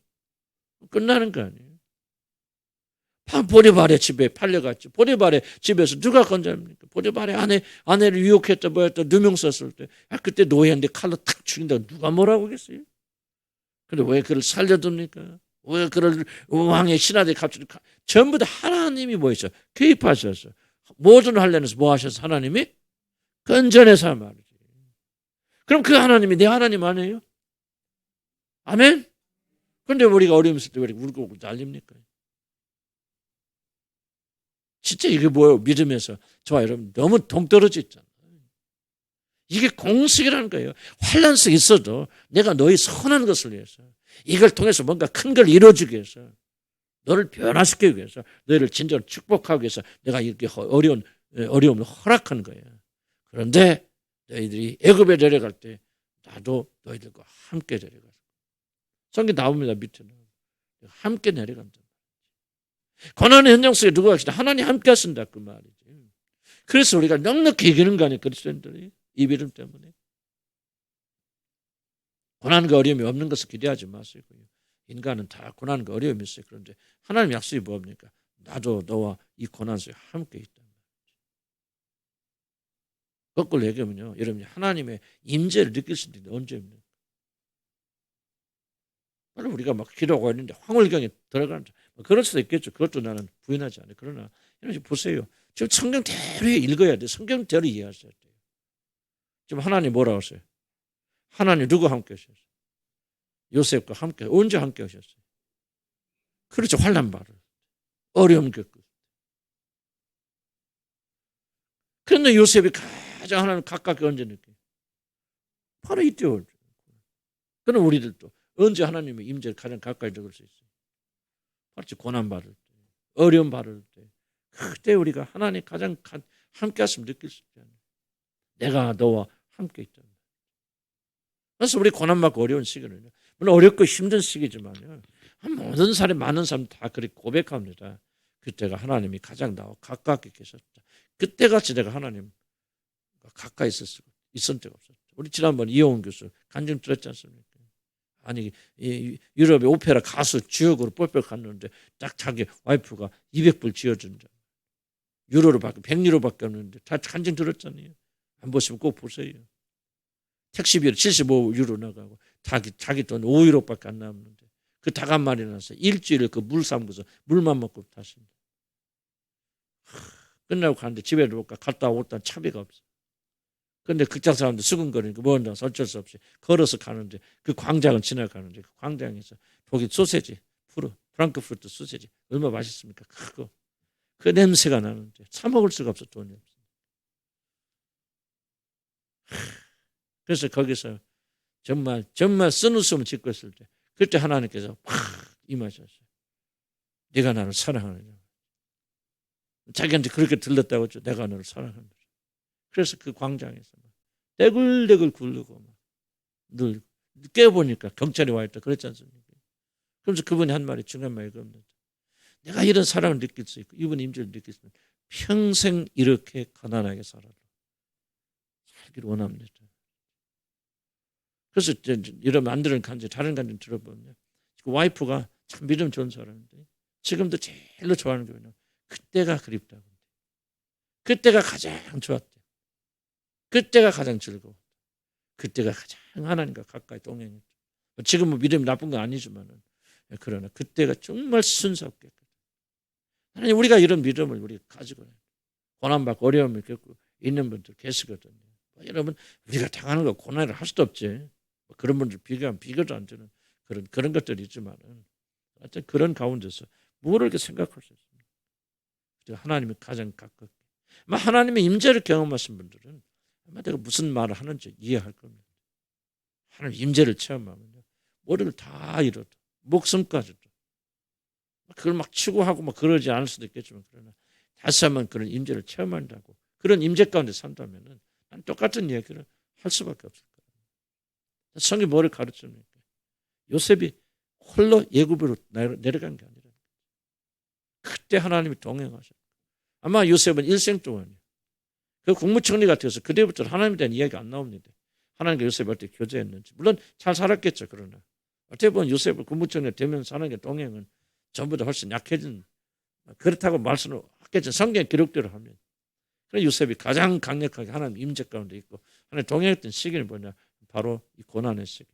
끝나는 거 아니에요. 보디발의 집에 팔려갔죠. 보디발의 집에서 누가 건져입니까? 보디발의 아내를 유혹했다 뭐였다 누명 썼을 때, 그때 노예인데 칼로 탁 죽인다고 누가 뭐라고 하겠어요? 근데 왜 그를 살려둡니까? 왜 그를 왕의 신하들이 갑자기 전부 다 하나님이 뭐 있어? 개입하셔서 모든 할례에서 뭐 하셔서 하나님이 건져내서 말이지. 그럼 그 하나님이 내 하나님 아니에요? 아멘? 근데 우리가 어려움 있을 때 왜 이렇게 울고 난립니까? 진짜 이게 뭐예요? 믿으면서 저와 여러분 너무 동떨어져 있잖아요. 이게 공식이라는 거예요. 환난 속에 있어도 내가 너희 선한 것을 위해서, 이걸 통해서 뭔가 큰 걸 이루어주기 위해서, 너를 변화시키기 위해서, 너희를 진정으로 축복하기 위해서 내가 이렇게 어려움을 허락한 거예요. 그런데 너희들이 애굽에 내려갈 때 나도 너희들과 함께 내려가서, 성경 나옵니다. 밑에는 함께 내려간다. 고난의 현장 속에 누가 계시다? 하나님 함께 하신다 그 말이지. 그래서 우리가 넉넉히 이기는 거 아니에요? 그리스도인들이 이 믿음 때문에. 고난과 어려움이 없는 것을 기대하지 마시고요. 인간은 다 고난과 어려움이 있어요. 그런데 하나님 약속이 뭡니까? 나도 너와 이 고난 속에 함께 있다. 거꾸로 얘기하면요, 여러분이 하나님의 임재를 느낄 수 있는데 언제입니까? 우리가 막 기도하고 있는데 황홀경에 들어가는, 그럴 수도 있겠죠. 그것도 나는 부인하지 않아요. 그러나 여러분 보세요. 지금 성경대로 읽어야 돼. 성경대로 이해하셔야 돼요. 지금 하나님 뭐라고 하세요? 하나님 누구 함께 하셨어요? 요셉과 함께. 언제 함께 하셨어요? 그렇죠. 환난 바를, 어려움 겪고. 그런데 요셉이 가장 하나님 가깝게 언제 느껴요? 바로 이때요. 그럼 우리들도 언제 하나님의 임재를 가장 가까이 느낄 수 있어요? 마치 고난 받을 때, 어려움 받을 때, 그때 우리가 하나님 가장 함께 하시면 느낄 수 있잖아요. 내가 너와 함께 있다. 그래서 우리 고난 받고 어려운 시기는요, 물론 어렵고 힘든 시기지만요, 모든 사람, 많은 사람 다 그렇게 고백합니다. 그때가 하나님이 가장 나와 가깝게 계셨다. 그때같이 내가 하나님 가까이 있었을 때가 없었다. 우리 지난번 이용훈 교수 간증 들었지 않습니까? 아니, 유럽의 오페라 가수 지역으로 뻘뻘 갔는데 딱 자기 와이프가 200불 지어준다. 유로로 바뀌어 100유로밖에 없는데 다 간증 들었잖아요. 안 보시면 꼭 보세요. 택시비로 75유로 나가고 자기 돈 5유로밖에 안 남는데 그 닭 한 마리 나서 일주일을 그 물 삼고서 물만 먹고 타신다. 끝나고 가는데 집에 들어올까 갔다 오다 차비가 없어. 근데 극장 사람들 수근거리니까 뭐 한다 어쩔 수 없이 걸어서 가는데 그 광장을 지나가는데 그 광장에서 독일 소세지, 프랑크푸르트 소세지 얼마나 맛있습니까? 그거 그 냄새가 나는데 사 먹을 수가 없어. 돈이 없어. 그래서 거기서 정말 쓴웃음을 짓고 있을 때 그때 하나님께서 팍 임하셨어요. 네가 나를 사랑하느냐. 자기한테 그렇게 들렸다고 했죠. 내가 너를 사랑한다. 그래서 그 광장에서 대굴대굴 굴르고 늘 깨어보니까 경찰이 와 있다. 그랬지 않습니까? 그러면서 그분이 한 말이 중요한 말이 그겁니다. 내가 이런 사랑을 느낄 수 있고 이분 임재를 느낄 수 있으면 평생 이렇게 가난하게 살아라. 살기를 원합니다. 그래서 여러분 안 들은 간증, 다른 간증 들어보면 그 와이프가 참 믿음 좋은 사람인데 지금도 제일로 좋아하는 게 뭐냐, 그때가 그립다고. 그때가 가장 좋았대. 그때가 가장 즐거워. 그때가 가장 하나님과 가까이 동행했죠. 지금은 믿음이 나쁜 건 아니지만은 그러나 그때가 정말 순수했거든. 하나님, 우리가 이런 믿음을 우리가 가지고 고난받고 어려움을 겪고 있는 분들 계시거든요. 여러분, 우리가 당하는 거 고난을 할 수도 없지. 그런 분들 비교하면 비교도 안 되는 그런 것들이 있지만은 하여튼 그런 가운데서 뭐를 이렇게 생각할 수 있습니까? 하나님이 가장 가깝게. 하나님의 임재를 경험하신 분들은 아마 내가 무슨 말을 하는지 이해할 겁니다. 하나님 임재를 체험하면요, 머리를 다 잃어도 목숨까지도 그걸 막 추구하고 막 그러지 않을 수도 있겠지만, 그러나 다시 한번 그런 임재를 체험한다고 그런 임재 가운데 산다면은 똑같은 얘기를 할 수밖에 없을 거예요. 성경이 뭐를 가르칩니까? 요셉이 홀로 애굽으로 내려간 게 아니라 그때 하나님이 동행하셨어요. 아마 요셉은 일생 동안이에요. 그 국무총리 같아서 그때부터 하나님에 대한 이야기가 안 나옵니다. 하나님과 요셉이 어떻게 교제했는지. 물론 잘 살았겠죠. 그러나 어떻게 보면 요셉을 국무총리가 되면서 하나님과 동행은 전보다 훨씬 약해진, 그렇다고 말씀을 하겠죠. 성경 기록대로 하면. 그래서 요셉이 가장 강력하게 하나님 임재 가운데 있고 하나님 동행했던 시기는 뭐냐, 바로 이 고난의 시기.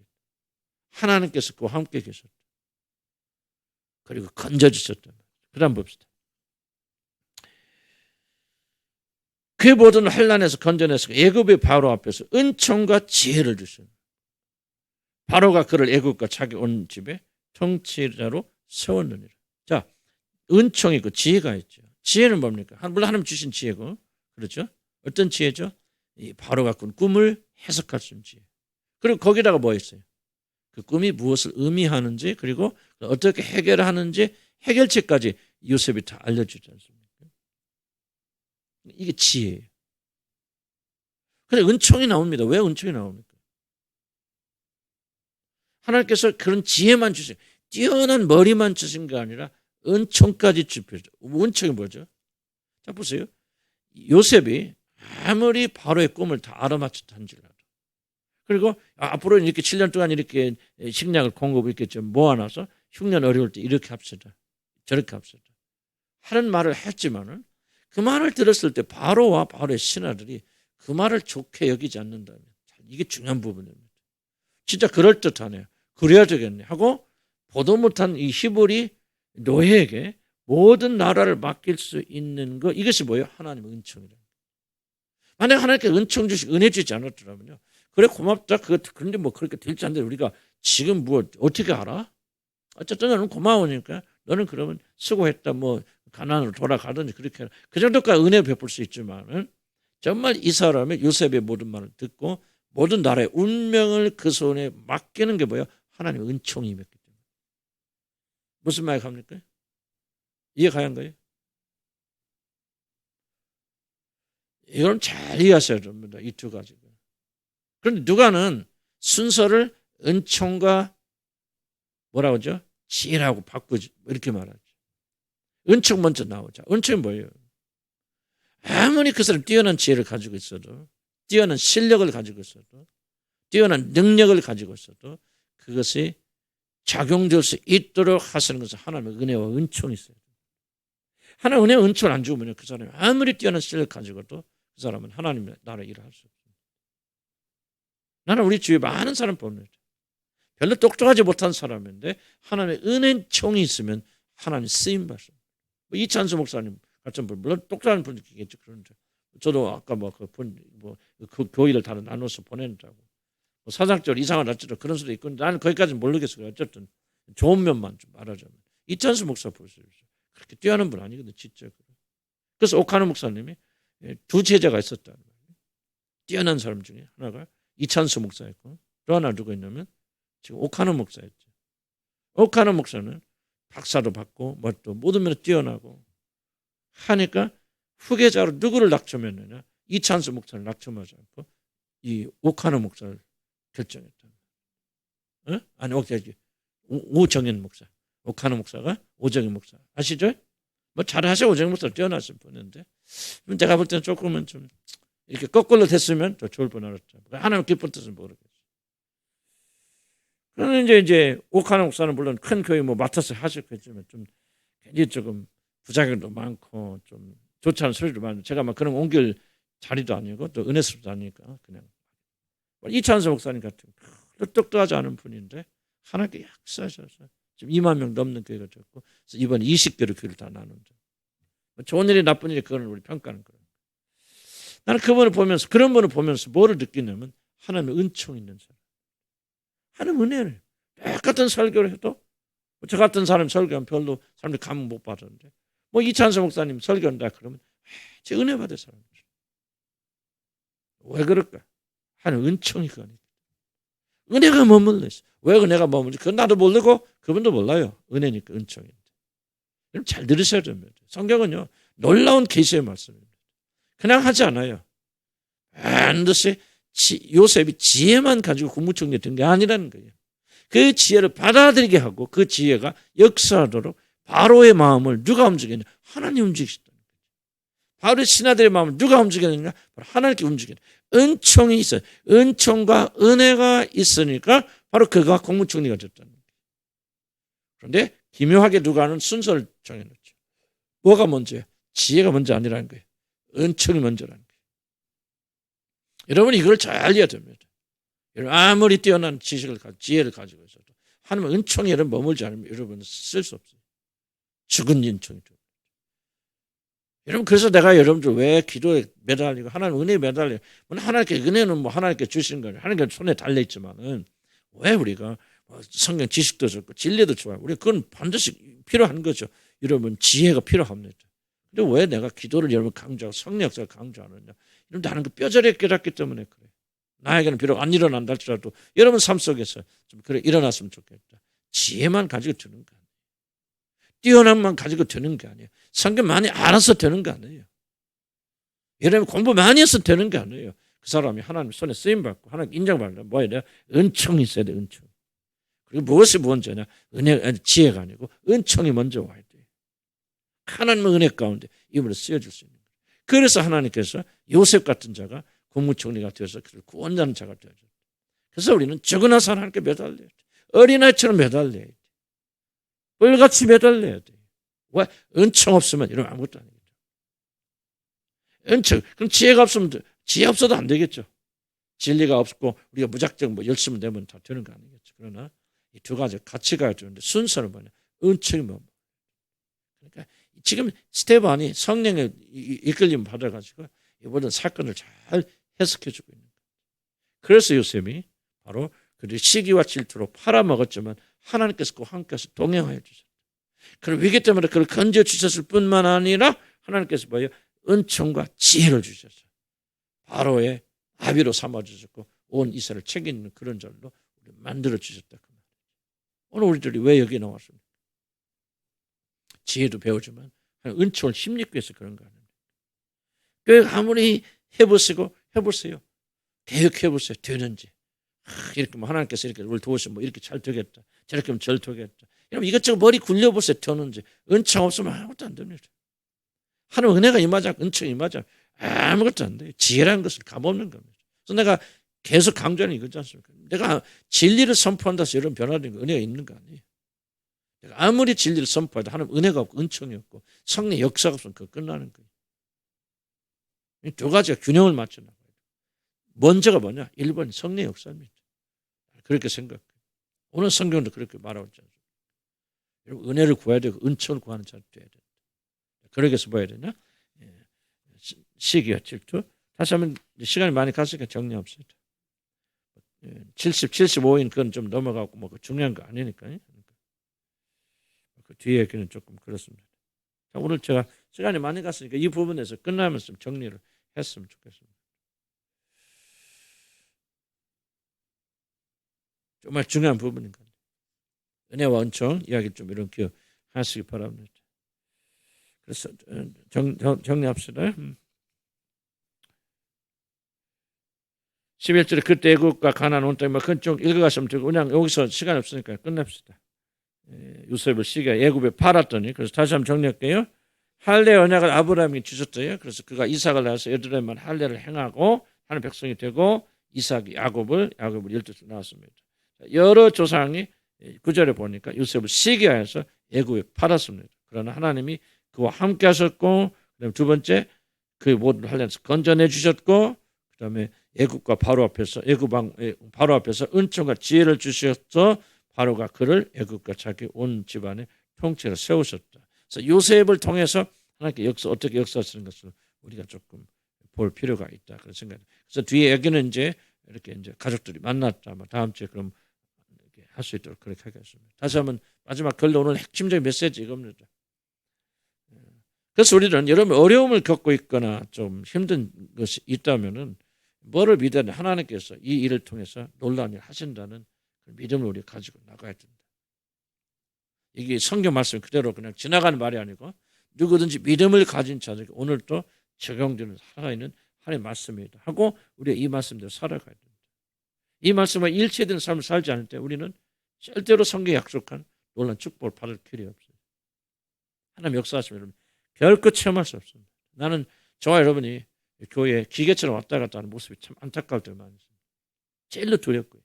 하나님께서 그와 함께 계셨다. 그리고 건져주셨다. 그 다음 봅시다. 그 모든 환난에서 건져내서 애굽의 바로 앞에서 은총과 지혜를 주셨다. 바로가 그를 애굽과 자기 온 집에 통치자로 세웠느니라. 자, 은총이 있고 지혜가 있죠. 지혜는 뭡니까? 물론 하나님 주신 지혜고, 그렇죠? 어떤 지혜죠? 이 바로가 꾼 꿈을 해석할 수 있는 지혜. 그리고 거기다가 뭐 있어요? 그 꿈이 무엇을 의미하는지, 그리고 어떻게 해결하는지 해결책까지 요셉이 다 알려주지 않습니까? 이게 지혜예요. 그래, 은총이 나옵니다. 왜 은총이 나옵니까? 하나님께서 그런 지혜만 주신, 뛰어난 머리만 주신 게 아니라 은총까지 주셨죠. 은총이 뭐죠? 자, 보세요. 요셉이 아무리 바로의 꿈을 다 알아맞혔다 한지라도, 그리고 앞으로 이렇게 7년 동안 이렇게 식량을 공급을 이렇게 좀 모아놔서 흉년 어려울 때 이렇게 합시다, 저렇게 합시다 하는 말을 했지만은, 그 말을 들었을 때 바로와 바로의 신하들이 그 말을 좋게 여기지 않는다면, 이게 중요한 부분입니다. 진짜 그럴듯하네요. 그래야 되겠네 하고 보도 못한 이 히브리 노예에게 모든 나라를 맡길 수 있는 거, 이것이 뭐예요? 하나님의 은총이다. 만약 하나님께 은총 주시고 은혜 주지 않았더라면요, 그래 고맙다, 그런데 뭐 그렇게 될지 안 돼, 우리가 지금 뭐 어떻게 알아? 어쨌든 너는 고마우니까 너는 그러면 수고했다, 뭐 가나안으로 돌아가든지 그렇게, 그 정도까지 은혜 베풀 수 있지만은, 정말 이 사람의 요셉의 모든 말을 듣고 모든 나라의 운명을 그 손에 맡기는 게 뭐예요? 하나님의 은총이 임했기 때문에. 무슨 말 합니까? 이해가는 거예요? 이건 잘 이해하셔야 됩니다. 이 두 가지가. 그런데 누가는 순서를 은총과 뭐라고 하죠? 지혜라고 바꾸지, 이렇게 말하죠. 은총 먼저 나오자. 은총이 뭐예요? 아무리 그 사람 뛰어난 지혜를 가지고 있어도, 뛰어난 실력을 가지고 있어도, 뛰어난 능력을 가지고 있어도 그것이 작용될 수 있도록 하시는 것은 하나님의 은혜와 은총이 있어요. 하나님의 은혜와 은총을 안 주면 그 사람이 아무리 뛰어난 실력을 가지고도 그 사람은 하나님의 나라의 일을 할 수 없습니다. 나는 우리 주위에 많은 사람 봅니다. 별로 똑똑하지 못한 사람인데 하나님의 은총이 있으면 하나님 쓰임 받습니다. 이찬수 목사님 같은 분, 물론 똑똑한 분이겠죠. 그런데 저도 아까 그 교회를 다 나눠서 보낸다고 사상적으로 이상한 어쩌고 그런 수도 있고, 나는 거기까지는 모르겠어요. 어쨌든 좋은 면만 좀 말하자면 이찬수 목사 보세요. 그렇게 뛰어난 분 아니거든요, 진짜. 그래서 오카노 목사님이 두 제자가 있었다는 거예요. 뛰어난 사람 중에 하나가 이찬수 목사였고, 또 하나 누가 있냐면 지금 오카노 목사였죠. 오카노 목사는 박사도 받고 뭐 또 모든 면에 뛰어나고 하니까 후계자로 누구를 낙점했느냐? 이찬수 목사를 낙점하지 않고 이 오카노 목사를 결정했다. 어? 아니, 오정현 목사. 오카노 목사가 오정현 목사. 아시죠? 뭐 잘하셔. 오정현 목사 뛰어나신 분인데, 제가 볼 때는 조금은 좀 이렇게 거꾸로 됐으면 더 좋을 뻔했죠. 하나님 기쁜 뜻은 모르겠어요. 그런데 이제 오카노 목사는 물론 큰 교회 뭐 맡아서 하셨겠지만 좀 굉장히 조금 부작용도 많고 좀 좋지 않은 소리도 많고, 제가 막 그런 옮길 자리도 아니고 또 은혜스럽도 아니니까 그냥. 이찬수 목사님 같은 똑똑하지 않은 분인데 하나님께 역사하셔서 지금 2만 명 넘는 교회가 됐고, 그래서 이번에 20개로 교회를 다 나눈다. 좋은 일이 나쁜 일이 그걸 우리 평가하는 거예요. 나는 그분을 보면서, 그런 분을 보면서 뭐를 느끼냐면 하나님의 은총 있는 사람, 하나님 은혜를, 똑같은 설교를 해도 저 같은 사람 설교하면 별로 사람들이 감흥 못 받았는데, 뭐 이찬수 목사님 설교한다 그러면 제 은혜 받을 사람이죠. 왜 그럴까? 하나님 은총이 그 안에 있다. 은혜가 머물러 있어. 왜 은혜가 머물러? 그건 나도 모르고 그분도 몰라요. 은혜니까, 은총인데. 그럼 잘 들으셔야 됩니다. 성경은요, 놀라운 계시의 말씀입니다. 그냥 하지 않아요. 반드시 요셉이 지혜만 가지고 국무총리에 든 게 아니라는 거예요. 그 지혜를 받아들이게 하고 그 지혜가 역사하도록 바로의 마음을 누가 움직이냐? 하나님 움직이시다. 바로의 신하들의 마음을 누가 움직이느냐? 바로 하나님께 움직이는 은총이 있어요. 은총과 은혜가 있으니까 바로 그가 국무총리가 됐다는 거예요. 그런데 기묘하게 누가 하는 순서를 정해놓죠. 뭐가 먼저예요? 지혜가 먼저 아니라는 거예요. 은총이 먼저라는 거예요. 여러분 이걸 잘 이해해야 됩니다. 여러분 아무리 뛰어난 지혜를 가지고 있어도 하나님은 은총이 여러분 머물지 않으면 여러분은 쓸 수 없어요. 죽은 은총이죠. 여러분 그래서 내가 여러분들 왜 기도에 매달리고 하나님 은혜에 매달리고 하나님께 은혜는 뭐 하나님께 주시는 거예요. 하나님께 손에 달려있지만은 왜 우리가 성경 지식도 좋고 진리도 좋아요. 우리 그건 반드시 필요한 거죠. 여러분 지혜가 필요합니다. 근데 왜 내가 기도를 여러분 강조하고 성령 역사를 강조하느냐? 여러분 나는 그 뼈저리게 깨닫기 때문에 그래요. 나에게는 비록 안 일어난다 할지라도 여러분 삶 속에서 좀 그래 일어났으면 좋겠다. 지혜만 가지고 되는 거 아니에요. 뛰어남만 가지고 되는 게 아니에요. 성경 많이 알아서 되는 거 아니에요. 여러분 공부 많이 해서 되는 게 아니에요. 그 사람이 하나님 손에 쓰임받고 하나님 인정받으려면 뭐야 돼? 은총이 있어야 돼. 은총. 그리고 무엇이 먼저냐? 지혜가 아니고 은총이 먼저 와야 돼. 하나님의 은혜 가운데 이분을 쓰여줄 수 있는 거예요. 그래서 하나님께서 요셉 같은 자가 국무총리가 되어서 그를 구원하는 자가 되어줬다. 그래서 우리는 죽어나서 하나님께 매달려야 돼. 어린아이처럼 매달려야 돼. 뿔같이 매달려야 돼. 왜? 은총 없으면 이러면 아무것도 아니겠죠. 은총. 그럼 지혜가 없으면 지혜 없어도 안 되겠죠. 진리가 없고 우리가 무작정 뭐 열심히 내면 다 되는 거 아니겠죠. 그러나 이 두 가지 같이 가야 되는데 순서는 뭐냐? 은총이 뭐. 그러니까 지금 스테반이 성령의 이끌림 받아가지고 이 모든 사건을 잘 해석해주고 있는 거예요. 그래서 요셉이 바로 그를 시기와 질투로 팔아먹었지만 하나님께서 그 함께해서 동행하여 주셨다. 그런 위기 때문에 그를 건져주셨을 뿐만 아니라 하나님께서 뭐예요? 은총과 지혜를 주셨어요. 바로의 아비로 삼아주셨고 온 이스라엘을 책임있는 그런 자로 만들어주셨다. 오늘 우리들이 왜 여기 나왔습니까? 지혜도 배우지만 은총을 힘입기 위해서 그런 거 아닙니까? 그 아무리 해보세요. 계획해보세요. 되는지. 이렇게 뭐 하나님께서 이렇게 우리 도우시면 뭐 이렇게 잘 되겠다. 저렇게 하면 잘 되겠다. 여러분 이것저것 머리 굴려보세요. 되는지. 은총 없으면 아무것도 안 됩니다. 하나님 은혜가 임하자, 은총이 임하자 아무것도 안 돼요. 지혜라는 것을 감없는 겁니다. 그래서 내가 계속 강조하는 이거지 않습니까? 내가 진리를 선포한다 해서 여러분 변화되는 거 은혜가 있는 거 아니에요. 내가 아무리 진리를 선포해도 하나님 은혜가 없고 은총이 없고 성령 역사가 없으면 그거 끝나는 거예요. 이 두 가지가 균형을 맞춰나가요. 먼저가 뭐냐? 1번 성령 역사입니다. 그렇게 생각해요. 오늘 성경도 그렇게 말하고 있잖아요. 여러분 은혜를 구해야 되고 은총을 구하는 자도 돼야 된다. 그러기 위해서 뭐 해야 되냐? 시기와 질투. 다시 한번 시간이 많이 갔으니까 정리합시다. 75인 그건 좀 넘어가고 뭐 중요한 거 아니니까요. 그 뒤에 얘기는 조금 그렇습니다. 자, 오늘 제가 시간이 많이 갔으니까 이 부분에서 끝나면서 좀 정리를 했으면 좋겠습니다. 정말 중요한 부분인 것 같아요. 은혜와 은총 이야기 좀 이렇게 하시기 바랍니다. 그래서 정리합시다. 11절에 그때 애국과 가나안 온 땅에 그건 좀 읽어가시면 되고 그냥 여기서 시간이 없으니까 끝냅시다. 요셉을 시기가 애굽에 팔았더니 그래서 다시 한번 정리할게요. 할례 언약을 아브라함이 주셨어요. 그래서 그가 이삭을 낳아서 여드레만 할례를 행하고 하는 백성이 되고 이삭이 야곱을 12살 낳았습니다. 여러 조상이 9절에 보니까 요셉을 시기하여서 애굽에 팔았습니다. 그러나 하나님이 그와 함께 하셨고 그다음에 두 번째 그 모든 할례에서 건져내 주셨고 그다음에 애굽과 바로 앞에서 바로 앞에서 은총과 지혜를 주셔서 바로가 그를 애굽과 자기 온 집안의 통치를 세우셨다. 그래서 요셉을 통해서 하나님께 어떻게 역사하시는 것을 우리가 조금 볼 필요가 있다 그런 생각입니다. 그래서 뒤에 여기는 이제 가족들이 만났다. 다음 주에 그럼 할 수 있도록 그렇게 하겠습니다. 다시 한번 마지막 결론은 핵심적인 메시지 이겁니다. 그래서 우리는 여러분 어려움을 겪고 있거나 좀 힘든 것이 있다면은 뭐를 믿어야 하나님께서 이 일을 통해서 놀라운 일을 하신다는 믿음을 우리가 가지고 나가야 된다. 이게 성경 말씀 그대로 그냥 지나가는 말이 아니고 누구든지 믿음을 가진 자들에게 오늘도 적용되는 살아있는 하나님의 말씀이다 하고 우리가 이 말씀대로 살아가야 된다. 이 말씀과 일치되는 삶을 살지 않을 때 우리는 절대로 성경에 약속한 놀라운 축복을 받을 길이 없어요. 하나님 역사하시면 여러분 결코 체험할 수 없습니다. 나는 저와 여러분이 교회에 기계처럼 왔다 갔다 하는 모습이 참 안타까울 때가 많이 있습니다. 제일로 두렵고요.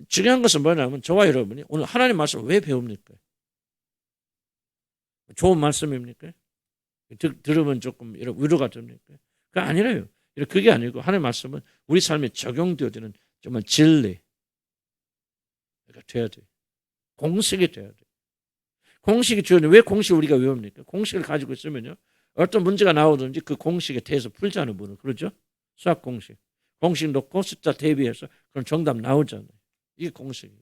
중요한 것은 뭐냐면 저와 여러분이 오늘 하나님 말씀을 왜 배웁니까? 좋은 말씀입니까? 들으면 조금 이런 위로가 됩니까? 그게 아니라요. 그게 아니고 하나님의 말씀은 우리 삶에 적용되어지는 정말 진리가 돼야 돼요. 공식이 돼야 돼요. 공식이 주어지는 왜 공식을 우리가 외웁니까? 공식을 가지고 있으면요. 어떤 문제가 나오든지 그 공식에 대해서 풀자는 분은 그러죠? 수학 공식. 공식 놓고 숫자 대비해서 그럼 정답 나오잖아요. 이게 공식이에요.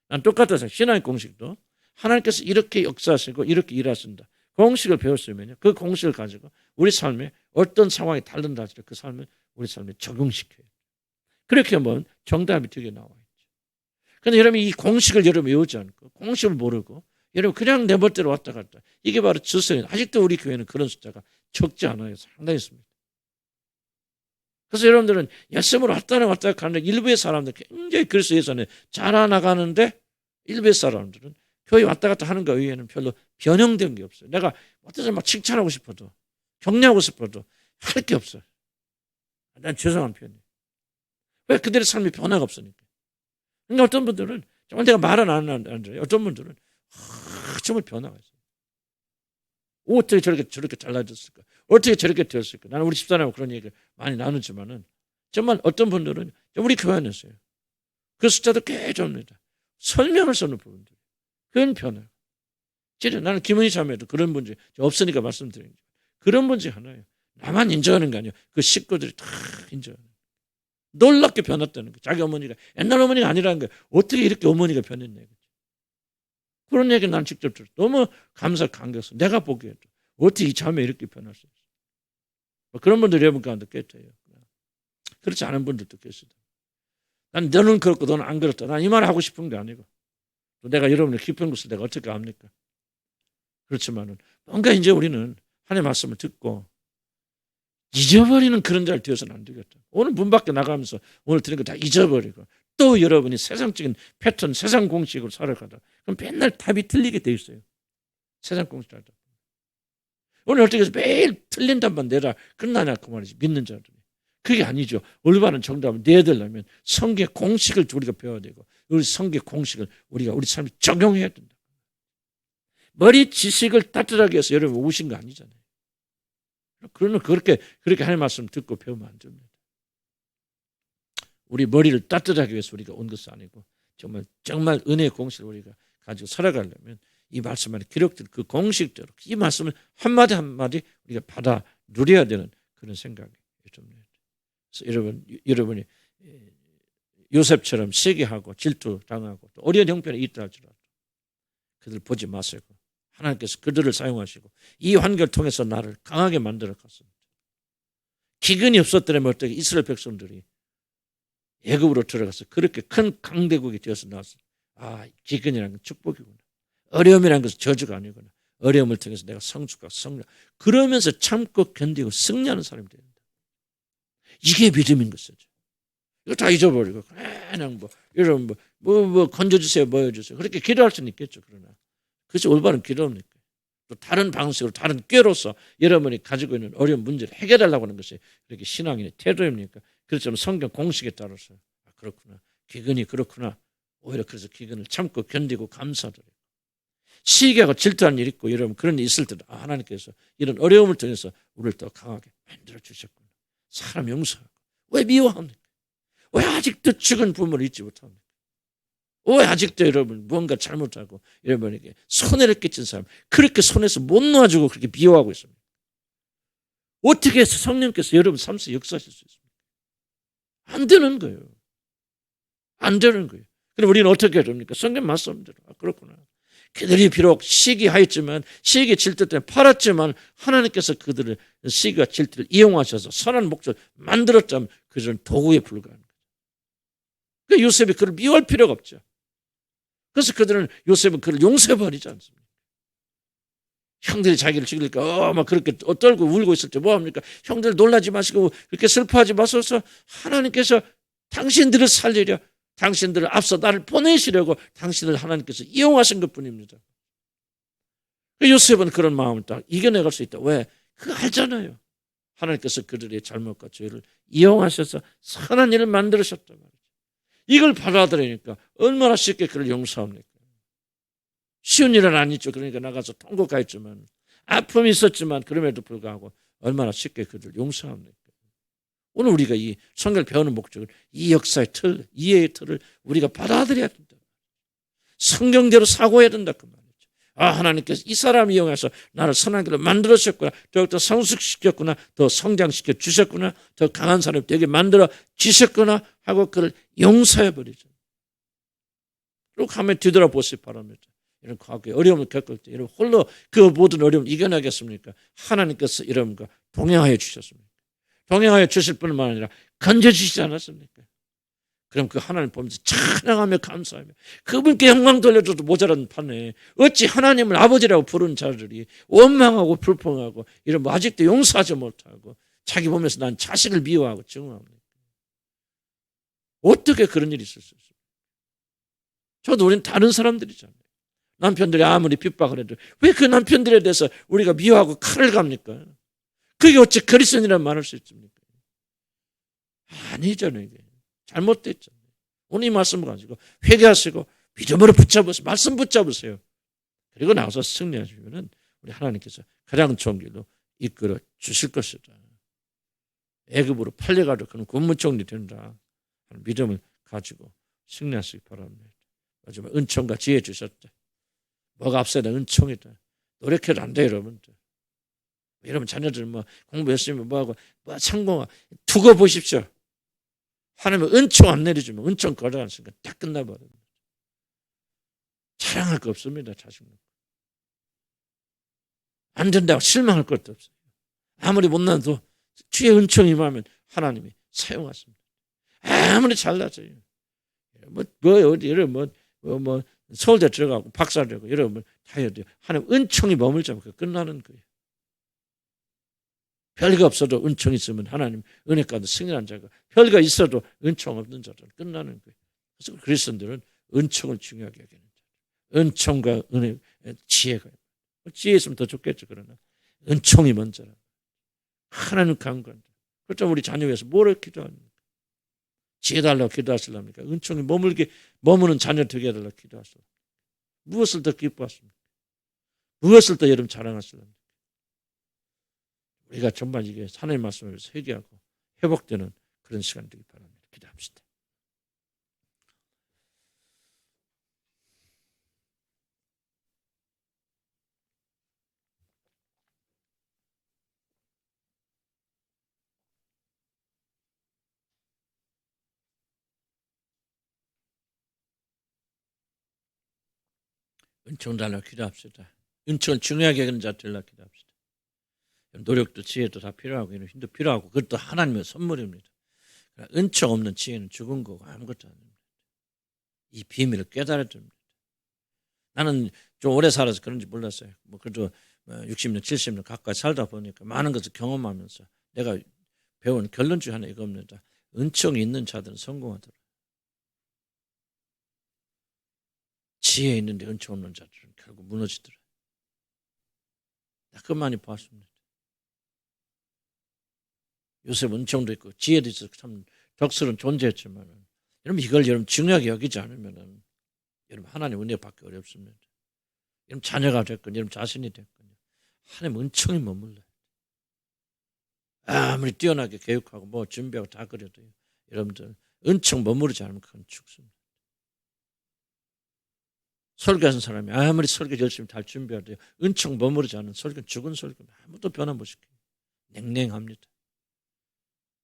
난 똑같아서 신앙의 공식도 하나님께서 이렇게 역사하시고 이렇게 일하신다. 공식을 배웠으면요. 그 공식을 가지고 우리 삶에 어떤 상황이 다른다 하더라도 그 삶을 우리 삶에 적용시켜요. 그렇게 하면 정답이 되게 나와 있죠. 그런데 여러분 이 공식을 여러분 외우지 않고 공식을 모르고 여러분 그냥 내 멋대로 왔다 갔다. 이게 바로 주소예요. 아직도 우리 교회는 그런 숫자가 적지 않아요. 상당히 있습니다. 그래서 여러분들은 예수님으로 왔다 갔다 하는 일부의 사람들 굉장히 그리스도 예전에 자라나가는데 일부의 사람들은 교회 왔다 갔다 하는 것 외에는 별로 변형된 게 없어요. 내가 어떤 막 칭찬하고 싶어도 격려하고 싶어도 할 게 없어요. 난 죄송한 표현이에요. 왜? 그들의 삶이 변화가 없으니까. 그러니까 어떤 분들은 정말 내가 말은 안 하는데 어떤 분들은 정말 변화가 있어요. 어떻게 저렇게 달라졌을까? 어떻게 저렇게 되었을까? 나는 우리 집사람하고 그런 얘기를 많이 나누지만은 정말 어떤 분들은 우리 교회 안에서요. 그 숫자도 꽤 좁니다. 설명을 쓰는 부분들. 그건 변화. 진짜 나는 김은희 자매도 그런 문제 없으니까 말씀드린 거예요. 그런 문제 하나예요. 나만 인정하는 거 아니에요. 그 식구들이 다 인정하는 거예요. 놀랍게 변했다는 거예요. 자기 어머니가 옛날 어머니가 아니라는 거예요. 어떻게 이렇게 어머니가 변했냐. 그런 얘기 난 직접 들었어요. 너무 감격스러워. 내가 보기에도 어떻게 이 자매 이렇게 변할 수 있어요. 뭐 그런 분들이 여러분 가운데 꽤 돼요. 그렇지 않은 분들도 계시다. 난 너는 그렇고 너는 안 그렇다. 난 이 말을 하고 싶은 게 아니고 또 내가 여러분의 깊은 것을 내가 어떻게 압니까? 그렇지만은 뭔가 이제 우리는 하나님의 말씀을 듣고 잊어버리는 그런 자를 되어서는 안 되겠다. 오늘 문 밖에 나가면서 오늘 들은 거 다 잊어버리고 또 여러분이 세상적인 패턴, 세상 공식으로 살아가다 그럼 맨날 답이 틀리게 돼 있어요. 세상 공식으로 하다. 오늘 어떻게 해서 매일 틀린 답만 내라 끝나냐 그 말이지. 믿는 자들이. 그게 아니죠. 올바른 정답을 내야되려면 성경의 공식을 우리가 배워야 되고 우리 성경의 공식을 우리가 우리 삶에 적용해야 된다. 머리 지식을 따뜻하게 해서 여러분 오신 거 아니잖아요. 그러면 그렇게 하나님의 말씀 듣고 배우면 안 됩니다. 우리 머리를 따뜻하게 위해서 우리가 온 것이 아니고 정말 은혜의 공식을 우리가 가지고 살아가려면 이 말씀 안에 기록된 그 공식대로 이 말씀을 한마디 한마디 우리가 받아 누려야 되는 그런 생각이 좀. 그래서 여러분이 요셉처럼 시기하고 질투당하고 또 어려운 형편에 있다 할지라도 그들 보지 마시고 하나님께서 그들을 사용하시고 이 환경을 통해서 나를 강하게 만들어 갔습니다. 기근이 없었더라면 어떻게 이스라엘 백성들이 애굽으로 들어가서 그렇게 큰 강대국이 되어서 나왔어요. 아, 기근이라는 건 축복이구나. 어려움이라는 것은 저주가 아니구나. 어려움을 통해서 내가 성숙하고 성령 그러면서 참고 견디고 승리하는 사람이 됩니다. 이게 믿음인 것이죠. 이거 다 잊어버리고 그냥 이런 건져주세요, 모여주세요. 그렇게 기도할 수는 있겠죠. 그러나 그것이 올바른 기도입니까? 또 다른 방식으로 다른 꾀로서 여러분이 가지고 있는 어려운 문제를 해결하려고 하는 것이 그렇게 신앙인의 태도입니까? 그렇지만 성경 공식에 따라서 그렇구나. 기근이 그렇구나. 오히려 그래서 기근을 참고 견디고 감사드려요. 시기하고 질투하는 일이 있고 여러분 그런 일이 있을 때도 하나님께서 이런 어려움을 통해서 우리를 더 강하게 만들어 주셨구나. 사람 용서하고 왜 미워합니까? 왜 아직도 죽은 부모를 잊지 못합니까? 왜 아직도 여러분 무언가 잘못하고 여러분에게 손해를 끼친 사람 그렇게 손에서 못 놓아주고 그렇게 미워하고 있습니다. 어떻게 해서 성령께서 여러분 삶 속에 역사하실 수 있습니까? 안 되는 거예요. 안 되는 거예요. 그럼 우리는 어떻게 해야 됩니까? 성경 말씀대로. 그렇구나. 그들이 비록 시기하였지만 시기 질투 때문에 팔았지만 하나님께서 그들을 시기와 질투를 이용하셔서 선한 목적을 만들었다면 그들은 도구에 불과한 거예요. 그러니까 요셉이 그를 미워할 필요가 없죠. 그래서 요셉은 그를 용서해버리지 않습니다. 형들이 자기를 죽이니까 막 그렇게 떨고 울고 있을 때 뭐합니까? 형들 놀라지 마시고 그렇게 슬퍼하지 마소서 하나님께서 당신들을 살리려 당신들을 앞서 나를 보내시려고 당신을 하나님께서 이용하신 것뿐입니다. 요셉은 그런 마음을 딱 이겨내갈 수 있다. 왜? 그거 알잖아요. 하나님께서 그들의 잘못과 죄를 이용하셔서 선한 일을 만들으셨단 말이죠. 이걸 받아들이니까 얼마나 쉽게 그를 용서합니까? 쉬운 일은 아니죠. 그러니까 나가서 통곡했지만 아픔이 있었지만 그럼에도 불구하고 얼마나 쉽게 그를 용서합니까? 오늘 우리가 이 성경을 배우는 목적은 이 역사의 틀, 이해의 틀을 우리가 받아들여야 된다. 성경대로 사고해야 된다 그 말이죠. 하나님께서 이 사람 이용해서 나를 선한 길로 만들어주셨구나. 더욱더 성숙시켰구나. 더 성장시켜 주셨구나. 더 강한 사람이 되게 만들어 주셨구나 하고 그를 용서해버리죠. 그리고 가면 뒤돌아보시기 바랍니다. 이런 과거에 어려움을 겪을 때 여러분 홀로 그 모든 어려움을 이겨내겠습니까? 하나님께서 여러분과 동행하여 주셨습니다. 동행하여 주실 뿐만 아니라 건져주시지 않았습니까? 그럼 그 하나님 보면서 찬양하며 감사하며 그분께 영광 돌려줘도 모자란 판에 어찌 하나님을 아버지라고 부르는 자들이 원망하고 불평하고 이런 아직도 용서하지 못하고 자기 보면서 난 자식을 미워하고 증오합니다. 어떻게 그런 일이 있을 수 있습니까? 저도 우리는 다른 사람들이잖아요. 남편들이 아무리 핍박을 해도 왜 그 남편들에 대해서 우리가 미워하고 칼을 갑니까? 그게 어찌 그리스도인이라는 말할 수 있습니까? 아니잖아요. 이게. 잘못됐잖아요. 오늘 이 말씀을 가지고 회개하시고 믿음으로 붙잡으세요. 말씀 붙잡으세요. 그리고 나와서 승리하시면 우리 하나님께서 가장 좋은 길로 이끌어 주실 것이다. 애굽으로 팔려가도 그는 군무총리 된다. 하는 믿음을 가지고 승리하시기 바랍니다. 마지막 은총과 지혜 주셨다. 뭐가 앞서다 은총이다. 노력해도 안 돼요, 여러분들. 여러분 자녀들 뭐 공부 열심히 뭐하고 뭐 성공하 두고 보십시오. 하나님은 은총 안 내려주면 은총 걸어가니까 딱 끝나버려요. 자랑할 거 없습니다. 자신감. 안 된다고 실망할 것도 없어요. 아무리 못나도 주의 은총이 임하면 하나님이 사용하십니다. 아무리 잘나져요. 뭐 서울대 들어가고 박사 되고 여러분 다 해야 돼요. 하나님 은총이 머물자면 끝나는 거예요. 별거 없어도 은총 있으면 하나님 은혜 가운데 승리한 자가 별거 있어도 은총 없는 자들은 끝나는 거예요. 그래서 그리스도인들은 은총을 중요하게 여기는 자. 은총과 은혜, 지혜가 지혜 있으면 더 좋겠죠. 그러나 은총이 먼저라. 하나님 강구한다. 그렇다면 우리 자녀 위해서 뭐를 기도합니까? 지혜 달라고 기도하시랍니까? 은총이 머무는 자녀 되게 해달라고 기도하시랍니까? 무엇을 더 기뻐하십니까? 무엇을 더 여러분 자랑하시랍니까? 우리가 정말 이게 하나님의 말씀을 회개하고 회복되는 그런 시간 되기 바랍니다. 기도합시다. 은총 달라고 기도합시다. 은총을 중요하게 여기는 자 되려고 기도합시다. 노력도 지혜도 다 필요하고 이런 힘도 필요하고 그것도 하나님의 선물입니다. 은총 없는 지혜는 죽은 거고 아무것도 아닙니다. 이 비밀을 깨달아야 됩니다. 나는 좀 오래 살아서 그런지 몰랐어요. 뭐 그래도 60년, 70년 가까이 살다 보니까 많은 것을 경험하면서 내가 배운 결론 중 하나 이겁니다. 은총이 있는 자들은 성공하더라. 지혜 있는데 은총 없는 자들은 결국 무너지더라. 나 그거 많이 봤습니다. 요셉 은총도 있고 지혜도 있어서 참 덕스러운 존재였지만 여러분 이걸 여러분 중요하게 여기지 않으면 여러분 하나님 은혜 받기 어렵습니다. 여러분 자녀가 됐건 여러분 자신이 됐건 하나님 은총이 머물러요. 아무리 뛰어나게 교육하고 뭐 준비하고 다 그래도 여러분들 은총 머무르지 않으면 그건 죽습니다. 설교하는 사람이 아무리 설교 열심히 잘 준비해도 은총 머무르지 않은 설교는 죽은 설교는 아무도 변화 못 시켜요. 냉랭합니다.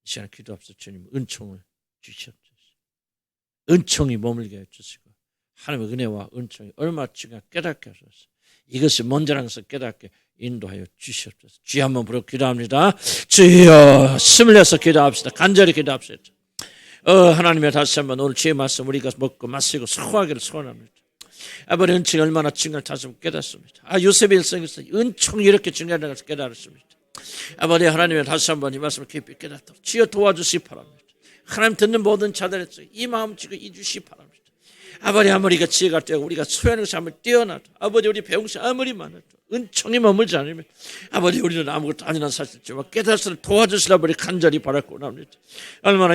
이 시간에 기도합시다. 주님 은총을 주시옵소서. 은총이 머물게 해주시고 하나님의 은혜와 은총이 얼마나 중요한가 깨닫게 하소서. 이것이 먼저라는 것을 깨닫게 인도하여 주시옵소서. 주여 한번 부르고 기도합니다. 주여 힘을 내서 기도합시다. 간절히 기도합시다. 하나님의 다시 한번 오늘 주의 말씀 우리가 먹고 마시고 소화하기를 소원합니다. 아버지 은총이 얼마나 중요한지 다시 한번 깨닫습니다. 요셉의 일생에서 은총이 이렇게 중요하다는 것을 깨달았습니다. 아버지 하나님의 다시 한번 이 말씀을 깊이 깨닫도록 주여 도와주시기 바랍니다. 하나님 듣는 모든 자들에서 이 마음 지고 이주시 바랍니다. 아버지 아무리가 지혜가 되고 우리가 소유하는 것이 아무리 뛰어나도 아버지 우리 배운 것이 아무리 많아도 은총이 머물지 않으면 아버지 우리는 아무것도 아니란 사실이지만 깨달음을 도와주시라 아버지 간절히 바랐고 합니다. 얼마나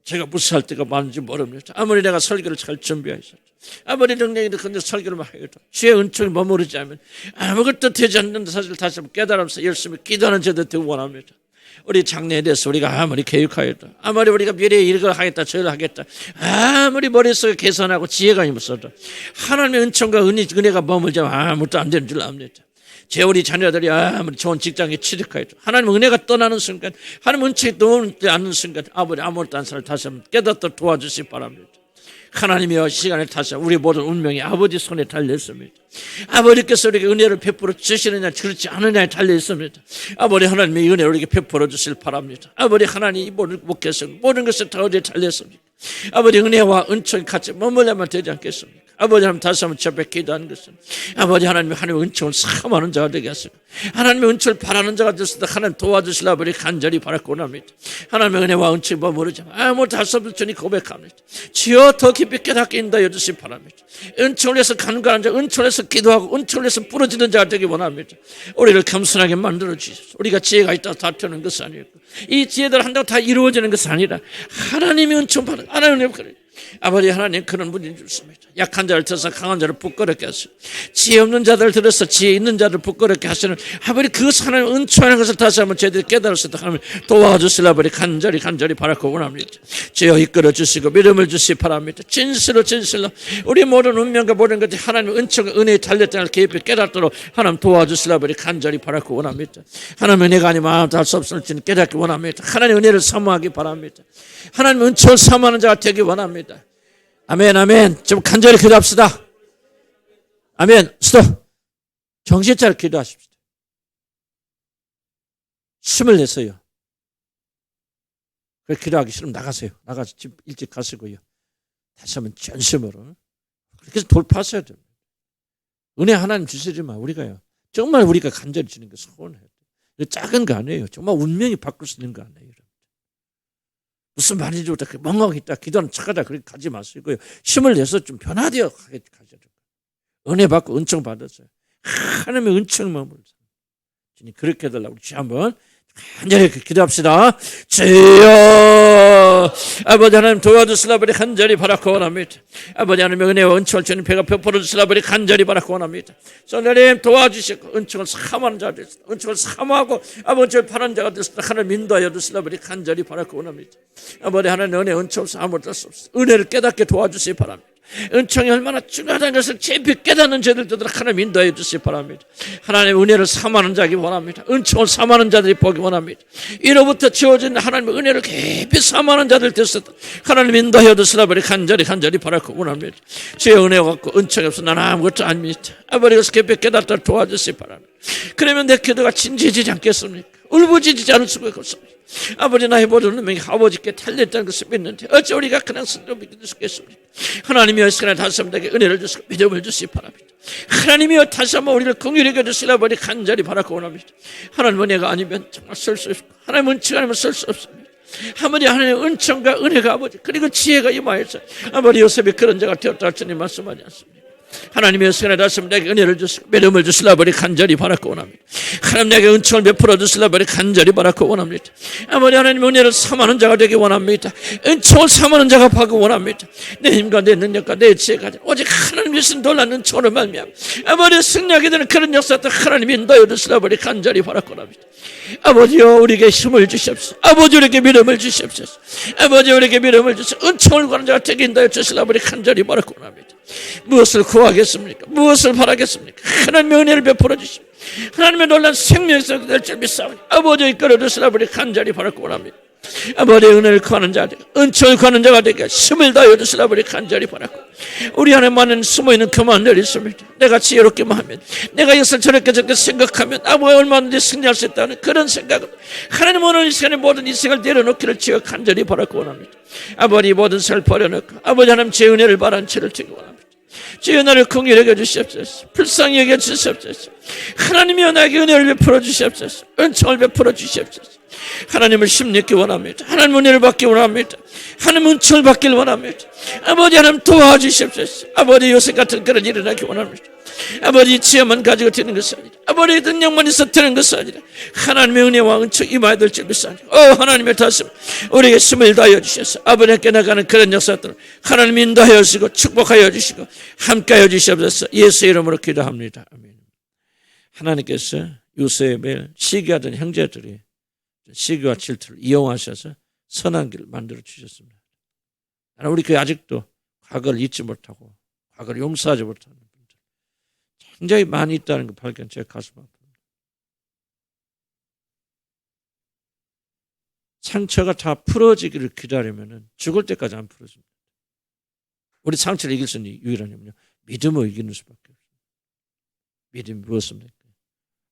제가 무시할 때가 많은지 모릅니다. 아무리 내가 설교를 잘 준비하였어도 아무리 능력이 근데 설교를 해도 주의 은총이 머무르지 않으면 아무것도 되지 않는 사실을 다시 한번 깨달으면서 열심히 기도하는 저도 되고 원합니다. 우리 장래에 대해서 우리가 아무리 계획하였다, 아무리 우리가 미래에 이걸 하겠다 저걸 하겠다, 아무리 머릿속에 계산하고 지혜가 있어도 하나님의 은총과 은혜가 머물지 않으면 아무것도 안 되는 줄 압니다. 제 우리 자녀들이 아무리 좋은 직장에 취직하여도 하나님 은혜가 떠나는 순간, 하나님 은총이 떠오르지 않는 순간 아버지 아무것도 안 사를 다시 한번 깨닫도록 도와주시기 바랍니다. 하나님이여 시간을 다시 우리 모든 운명이 아버지 손에 달려있습니다. 아버지께서 우리에게 은혜를 베풀어 주시느냐 그렇지 않느냐에 달려있습니다. 아버지 하나님의 은혜를 우리에게 베풀어 주실 바랍니다. 아버지 하나님 이 모든 목회에서 모든 것을 다 어디에 달려있습니까? 아버지 은혜와 은총이 같이 머물려면 되지 않겠습니까? 아버지 하나님 다시 한번 저벽 기도하는 것은 아버지 하나님의 은총을 사모하는 자가 되게 하시고 하나님의 은총을 바라는 자가 되시다 하나님 도와주시라 아버지 간절히 바라고 원합니다. 하나님의 은혜와 은총이 머무르지 아무것도 할 수 없는 주님 고백합니다. 주여 더 깊이 깨닫게 인도하여 주시기 바랍니다. 은총을 위해서 간구하는 자, 은총을 위해서 기도하고 은총을 위해서 부러지는 자가 되기 원합니다. 우리를 겸손하게 만들어 주십시오. 우리가 지혜가 있다고 다투는 것은 아니고 이 지혜들 한다고 다 이루어지는 것은 아니라 하나님의 은총 받는 하나님의 은총. 아버지 하나님 그런 분이 주십니다. 약한 자를 들어서 강한 자를 부끄럽게 하시고 지혜 없는 자들을 들어서 지혜 있는 자를 부끄럽게 하시는 아버지 그 하나님 은총하는 것을 다시 한번 제대로 깨달을 수 있도록 하나님 도와주시라 아버지 간절히 바라고 원합니다. 주여 이끌어 주시고 믿음을 주시기 바랍니다. 진실로 우리 모든 운명과 모든 것이 하나님의 은총과 은혜에 달렸다는 걸 깊이 깨닫도록 하나님 도와주시라 아버지 간절히 바라고 원합니다. 하나님의 은혜가 아니면 아무도 할 수 없을지는 깨닫기 원합니다. 하나님의 은혜를 사모하기 바랍니다. 하나님의 은총을 사모하는 자가 되기 원합니다. 아멘 아멘. 좀 간절히 기도합시다. 아멘. 스톱. 정신 차려 기도하십시오. 숨을 내서요. 그렇게 기도하기 싫으면 나가세요. 나가서 집 일찍 가시고요. 다시 한번 전심으로 그렇게 해서 돌파하셔야 됩니다. 은혜 하나님 주시지만 우리가요 정말 우리가 간절히 주는 게 소원해요. 작은 거 아니에요. 정말 운명이 바꿀 수 있는 거 아니에요. 무슨 말인지 모르겠다. 멍하게 있다. 기도하는 척하다. 그렇게 가지 마시고요. 힘을 내서 좀 변화되어 가셔야 돼요. 은혜 받고 은총 받았어요. 하나님의 은총 머물러. 주님 그렇게 해달라고 우리 한번 간절히 기도합시다. 주여 아버지 하나님 도와주시라 버리 간절히 바라고 원합니다. 아버지 하나님의 은혜와 은총을 주님 배가 베풀어 주시라 버리 간절히 바라고 원합니다. 하나님 도와주시고 은총을 사모하는 자가 되시다. 은총을 사모하고 아버지를 바라는 자가 되시다. 하나님 인도하여 주시라 버리 간절히 바라고 원합니다. 아버지 하나님 은혜 은총 없어 아무것도 할 수 없어. 은혜를 깨닫게 도와주시기 바랍니다. 은총이 얼마나 중요하다는 것을 깊이 깨닫는 자들도 하나님 인도해 주시기 바랍니다. 하나님의 은혜를 사모하는 자기 원합니다. 은총을 사모하는 자들이 보기 원합니다. 이로부터 지어진 하나님의 은혜를 깊이 사모하는 자들 됐었다. 하나님 인도해 주시라 버리 간절히 바라고 원합니다. 주의 은혜가 없고 은총이 없어 나는 아무것도 아닙니다. 아버지께서 깊이 깨닫도록 도와주시기 바랍니다. 그러면 내 기도가 진지해지지 않겠습니까? 울부짖지 않을 수가 없습니다. 아버지 나의 모든 운명이 아버지께 달렸다는 것을 믿는데 어찌 우리가 그냥 스스로 믿을 수 있겠습니까? 하나님이여 시간에 다시 한번 내게 은혜를 주시고 믿음을 주시기 바랍니다. 하나님이여 다시 한번 우리를 긍휼히 여겨주시라 버리 간절히 바라고 원합니다. 하나님 은혜가 아니면 정말 쓸 수 없고 하나님 은총이 아니면 쓸 수 없습니다. 아버지 하나님의 은총과 은혜가 아버지 그리고 지혜가 임하여서 아버지 요셉이 그런 자가 되었다 할 주님 말씀하지 않습니다. 하나님의 시간에 다시 내게 은혜를 주시고 믿음을 주시라 버리 간절히 바라고 원합니다. 하나님 내게 은총을 베풀어 주시라 버리 간절히 바라고 원합니다. 아버지 하나님 은혜를 사모하는 자가 되기 원합니다. 은총을 사모하는 자가 되기 원합니다. 내 힘과 내 능력과 내 지혜가 오직 하나님의 신 놀라운 은총으로 말미암아 아버지 승리하게 되는 그런 역사도 하나님이 인도하여 주시라 버리 간절히 바라고 원합니다. 아버지여 우리에게 힘을 주시옵소서. 아버지 우리에게 믿음을 주시옵소서. 아버지 우리에게 믿음을 주시옵소서. 은총을 구하는 자가 되게 인도하여 주시라 버리 간절히 바라고 원합니다. 무엇을 구하겠습니까? 무엇을 바라겠습니까? 하나님의 은혜를 베풀어 주시오. 하나님의 놀라운 생명에서 될 줄 믿사오니 아버지 이끌어 주시라 버리 간절히 바라고 원합니다. 아버지의 은혜를 구하는 자, 은총을 구하는 자가 되게 힘을 다하여 주시라 버리 간절히 바라고 우리 안에만은 숨어있는 교만들이 있습니다. 내가 지혜롭게만 하면 내가 이것을 저렇게 생각하면 아버지 얼마든지 승리할 수 있다는 그런 생각을 하나님 오늘 이 시간에 모든 인생을 내려놓기를 주여 간절히 바라고 원합니다. 아버지 모든 것을 버려놓고 아버지 하나님 제 은혜를 바라는 채를 주기 원합니다. 주여 나를 긍휼히 여겨 주시옵소서. 불쌍히 여겨 주시옵소서. 하나님이여 나에게 은혜를 베풀어 주시옵소서. 은총을 베풀어 주시옵소서. 하나님을 힘입기 원합니다. 하나님 은혜를 받기 원합니다. 하나님 은총을 받길 원합니다. 아버지 하나님 도와주십시오. 아버지 요셉 같은 그런 일이 일어나기 원합니다. 아버지 지혜만 가지고 되는 것이 아니라, 아버지 능력만 있어 되는 것이 아니라, 하나님의 은혜와 은총 임하여 될 줄 믿사옵니다. 하나님의 다시 우리에게 힘을 다하여 주셔서 아버지께 나가는 그런 역사들을 하나님 인도하여 주시고 축복하여 주시고 함께하여 주시옵소서. 예수의 이름으로 기도합니다. 아멘. 하나님께서 요셉을 시기하던 형제들이 시기와 질투를 이용하셔서 선한 길을 만들어 주셨습니다. 우리 교회 아직도 과거를 잊지 못하고 과거를 용서하지 못하는 분들 굉장히 많이 있다는 걸 발견, 제 가슴 아픕니다. 상처가 다 풀어지기를 기다리면 죽을 때까지 안 풀어집니다. 우리 상처를 이길 수 있는 유일한 힘은요, 믿음으로 이기는 수밖에 없습니다. 믿음이 무엇입니까?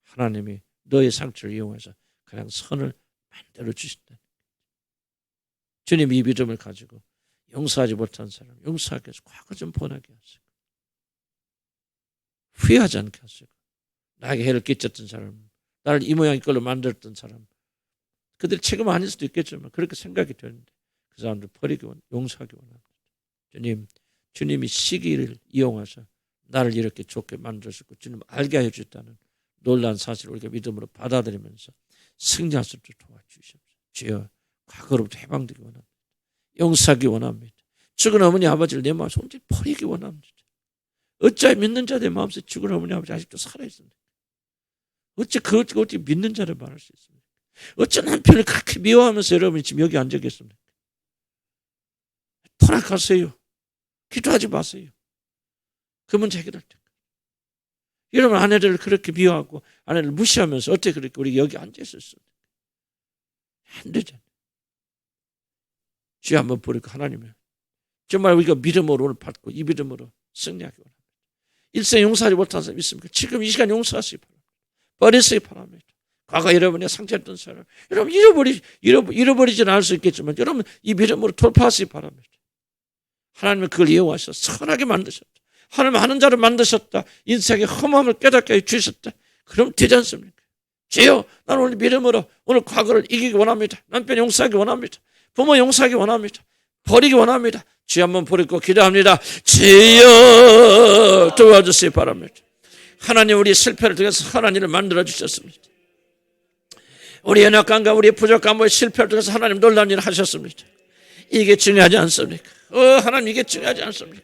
하나님이 너의 상처를 이용해서 그냥 선을 만들어 주신다. 주님 이 믿음을 가지고 용서하지 못한 사람 용서하게 해서 과거 좀 번하게 하시고, 후회하지 않게 하시고, 나에게 해를 끼쳤던 사람, 나를 이 모양 이걸로 만들었던 사람, 그들이 책임 아닐 수도 있겠지만 그렇게 생각이 되는데 그 사람들 버리기 용서하기 원합니다. 주님이 시기를 이용하셔 나를 이렇게 좋게 만들었고 주님 알게 해주셨다는 놀라운 사실을 우리가 믿음으로 받아들이면서 승리할 수 있도록 도와주시옵소서. 주여, 과거로부터 해방되기 원합니다. 용서하기 원합니다. 죽은 어머니 아버지를 내 마음에서 온전히 버리기 원합니다. 어찌 믿는 자들의 마음속에 죽은 어머니 아버지 아직도 살아있습니까? 어찌 믿는 자를 말할 수 있습니까? 어찌 남편을 그렇게 미워하면서 여러분이 지금 여기 앉아 계십니까? 돌아가세요. 기도하지 마세요. 그 문제 해결할 때. 여러분 아내를 그렇게 미워하고 아내를 무시하면서 어떻게 그렇게 우리 여기 앉아 있었습니까? 안 되잖아요. 주여 한번 버리고 하나님을 정말 우리가 믿음으로 오늘 받고 이 믿음으로 승리하기 원합니다. 일생 용서하지 못한 사람 있습니까? 지금 이 시간 용서하시기 바랍니다. 버리시기 바랍니다. 과거 여러분의 상처했던 사람 여러분 잃어버리지는 않을 수 있겠지만 여러분 이 믿음으로 돌파하시기 바랍니다. 하나님은 그걸 이용하셔서 선하게 만드셨다. 하나님 하는 자를 만드셨다. 인생의 험함을 깨닫게 해주셨다. 그럼 되지 않습니까? 주여, 나는 오늘 믿음으로 오늘 과거를 이기기 원합니다. 남편 용서하기 원합니다. 부모 용서하기 원합니다. 버리기 원합니다. 주여 한번 버리고 기도합니다. 주여 도와주시기 바랍니다. 하나님 우리 실패를 통해서 하나님을 만들어 주셨습니다. 우리 연약함과 우리 부족함과 실패를 통해서 하나님 놀라운 일을 하셨습니다. 이게 중요하지 않습니까? 하나님 이게 중요하지 않습니까?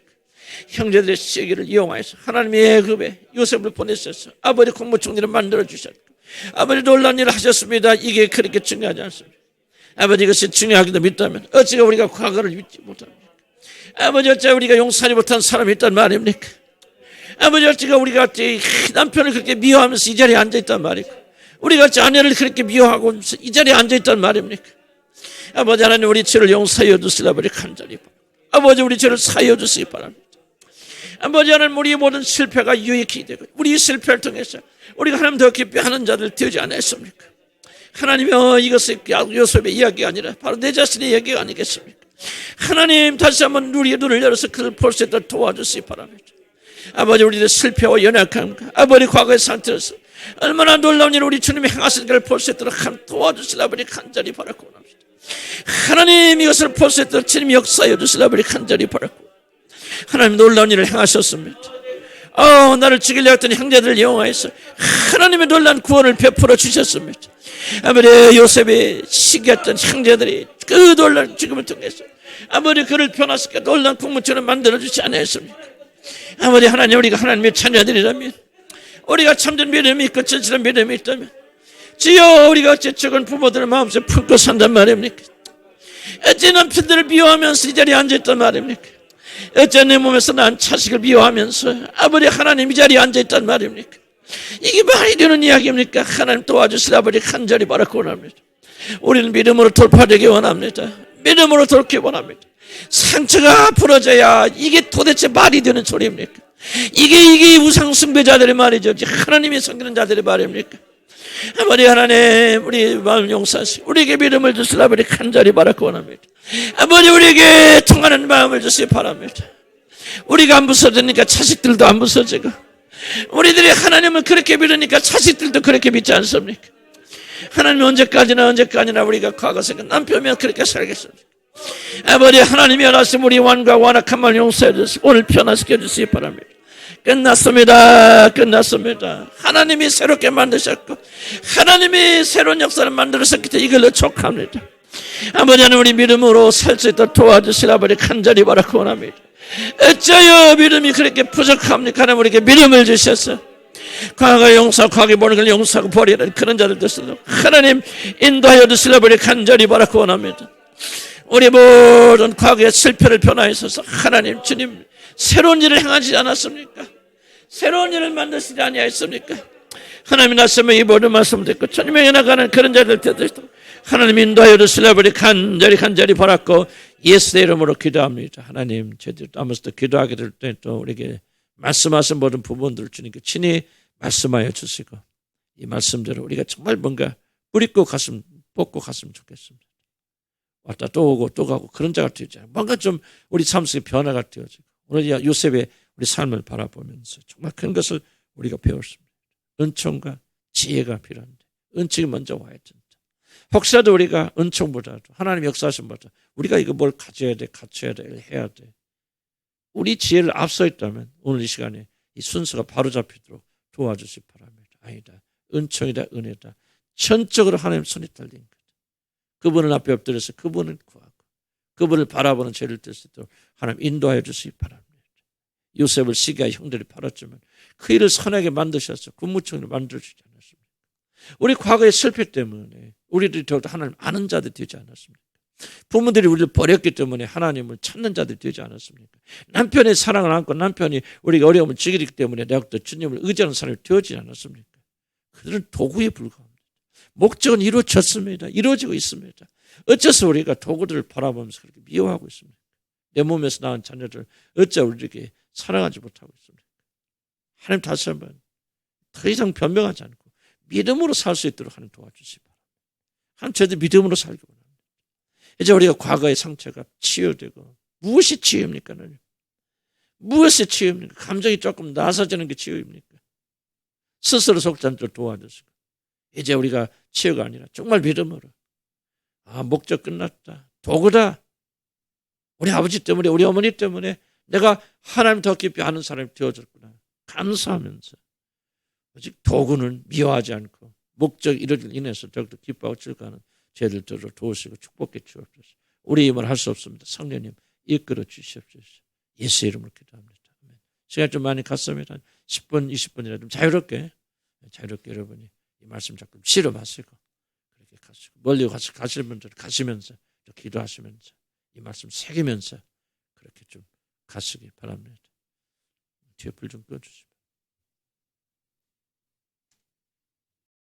형제들의 시기를 이용해서 하나님의 애굽에 요셉을 보내셔서 아버지 국무총리를 만들어 주셨고 아버지 놀라운 일을 하셨습니다. 이게 그렇게 중요하지 않습니까? 아버지 이것이 중요하기도 믿다면 어찌가 우리가 과거를 잊지 못합니까? 아버지 어찌가 우리가 용서하지 못한 사람이 있단 말입니까? 아버지 어찌가 우리가 남편을 그렇게 미워하면서 이 자리에 앉아있단 말입니까? 우리가 어찌 아내를 그렇게 미워하고 이 자리에 앉아있단 말입니까? 아버지 하나님 우리 죄를 용서하여 주시라 아버지 간절히 아버지 우리 죄를 사하여 주시기 바랍니다. 아버지 하나님 우리의 모든 실패가 유익이 되고 우리 실패를 통해서 우리가 하나님 더 기뻐하는 자들 되지 않았습니까? 하나님이 이것이 요셉의 이야기가 아니라 바로 내 자신의 이야기가 아니겠습니까? 하나님 다시 한번 우리의 눈을 열어서 그를 볼 수 있도록 도와주시기 바랍니다. 아버지 우리의 실패와 연약함과 아버지 과거의 상태에서 얼마나 놀라운 일을 우리 주님이 행하신 것을 볼 수 있도록 도와주시라 아버지 간절히 바라고 합니다. 하나님 이것을 볼 수 있도록 주님이 역사하여 주시라 아버지 간절히 바라고 하나님 놀라운 일을 행하셨습니다. 나를 죽이려 했던 형제들을 이용하여서 하나님의 놀라운 구원을 베풀어 주셨습니다. 아버지 요셉의 시기했던 형제들이 그 놀라운 죽음을 통해서 아버지 그를 변화시켜 놀라운 국무처럼 만들어주지 않았습니까? 아버지 하나님 우리가 하나님의 자녀들이라면 우리가 참된 믿음이 있고 진실한 믿음이 있다면 주여 우리가 어째 죽은 부모들의 마음속에 품고 산단 말입니까? 어째 남편들을 미워하면서 이 자리에 앉아있단 말입니까? 어째 내 몸에서 난 자식을 미워하면서 아버지 하나님 이 자리에 앉아있단 말입니까? 이게 말이 되는 이야기입니까? 하나님 도와주시라 아버지 간절히 바라고 원합니다. 우리는 믿음으로 돌파되기 원합니다. 믿음으로 돌기 원합니다. 상처가 풀어져야 이게 도대체 말이 되는 소리입니까? 이게 우상 숭배자들의 말이죠. 하나님이 섬기는 자들의 말입니까? 아버지 하나님 우리 마음 용서하시고 우리에게 믿음을 주시라 아버지 간절히 바라고 원합니다. 아버지 우리에게 통하는 마음을 주시기 바랍니다. 우리가 안 부서지니까 자식들도 안 부서지고 우리들이 하나님을 그렇게 믿으니까 자식들도 그렇게 믿지 않습니까? 하나님 언제까지나 우리가 과거 생각 남편이면 그렇게 살겠습니까? 아버지 하나님이 원하시면 우리 완과 완악한 말 용서해 주시고 오늘 변화시켜 주시기 바랍니다. 끝났습니다. 끝났습니다. 하나님이 새롭게 만드셨고 하나님이 새로운 역사를 만들었기 때문에 이걸로 촉합니다. 아버지 하나님 우리 믿음으로 살 수 있도록 도와주시라 아버지 간절히 바라고 원합니다. 어쩌여 믿음이 그렇게 부족합니까? 하나님 우리에게 믿음을 주셔서 과거 용서하고 과거에 보는 걸 용서하고 버리라는 그런 자들 되시도록 하나님 인도하여 주시라 아버지 간절히 바라고 원합니다. 우리 모든 과거의 실패를 변화하셔서 하나님 주님 새로운 일을 행하지 않았습니까? 새로운 일을 만드시지 아니하였습니까? 하나님이 나서면 이 모든 말씀 듣고 천명에 나가는 그런 자들 되도록 하나님 인도하여 주시라 아버지 간절히 바랐고 예수의 이름으로 기도합니다. 하나님 저희들도 아무것도 기도하게 될 때 또 우리에게 말씀하신 모든 부분들을 주님께 친히 말씀하여 주시고 이 말씀대로 우리가 정말 뭔가 뿌리고 가슴 뽑고 갔으면 좋겠습니다. 왔다 또 오고 또 가고 그런 자가 되지 않아요. 뭔가 좀 우리 삶 속에 변화가 되어지고 오늘 요셉의 우리 삶을 바라보면서 정말 큰 것을 우리가 배웠습니다. 은총과 지혜가 필요한데 은총이 먼저 와야 된다. 혹시라도 우리가 은총보다도 하나님 역사하심보다 우리가 이거 뭘 가져야 돼, 갖춰야 돼, 해야 돼. 우리 지혜를 앞서 있다면 오늘 이 시간에 이 순서가 바로 잡히도록 도와주시기 바랍니다. 아니다. 은총이다, 은혜다. 전적으로 하나님 손에 달린 것. 그분을 앞에 엎드려서 그분을 구하고 그분을 바라보는 죄를 뜰 수 있도록 하나님 인도하여 주시기 바랍니다. 요셉을 시기하여 형들이 팔았지만 그 일을 선하게 만드셔서 군무총리를 만들어주지 않았습니까? 우리 과거의 실패 때문에 우리들이 더욱더 하나님 아는 자들이 되지 않았습니까? 부모들이 우리를 버렸기 때문에 하나님을 찾는 자들이 되지 않았습니까? 남편의 사랑을 안고 남편이 우리가 어려움을 지기기 때문에 내가 또 주님을 의지하는 사람이 되어지지 않았습니까? 그들은 도구에 불과합니다. 목적은 이루어졌습니다. 이루어지고 있습니다. 어째서 우리가 도구들을 바라보면서 그렇게 미워하고 있습니까? 내 몸에서 낳은 자녀들 어째 우리에게 사랑하지 못하고 있습니까? 하나님 다시 한번 더 이상 변명하지 않고 믿음으로 살 수 있도록 하나님 도와주시기 바랍니다. 하나님 저희들 믿음으로 살기 원합니다. 이제 우리가 과거의 상처가 치유되고 무엇이 치유입니까? 무엇이 치유입니까? 감정이 조금 나서지는 게 치유입니까? 스스로 속지 않도록 도와주시고 이제 우리가 치유가 아니라 정말 믿음으로 목적 끝났다. 도구다. 우리 아버지 때문에 우리 어머니 때문에 내가 하나님 더 깊이 아는 사람이 되어졌구나. 감사하면서 오직 도구는 미워하지 않고 목적 이루어질 인해서 더욱더 기뻐하고 즐거워하는 죄들도록 도우시고 축복해 주옵소서. 우리 힘을 할 수 없습니다. 성령님 이끌어 주시옵소서. 예수 이름으로 기도합니다. 시간이 좀 많이 갔습니다. 10분 20분이라 좀 자유롭게 여러분이 이 말씀 자꾸 실어 마시고 그렇게 가시고 멀리 가실 분들 가시면서 또 기도하시면서 이 말씀 새기면서 그렇게 좀 가시기 바랍니다. 뒤에 불 좀 꺼주시면.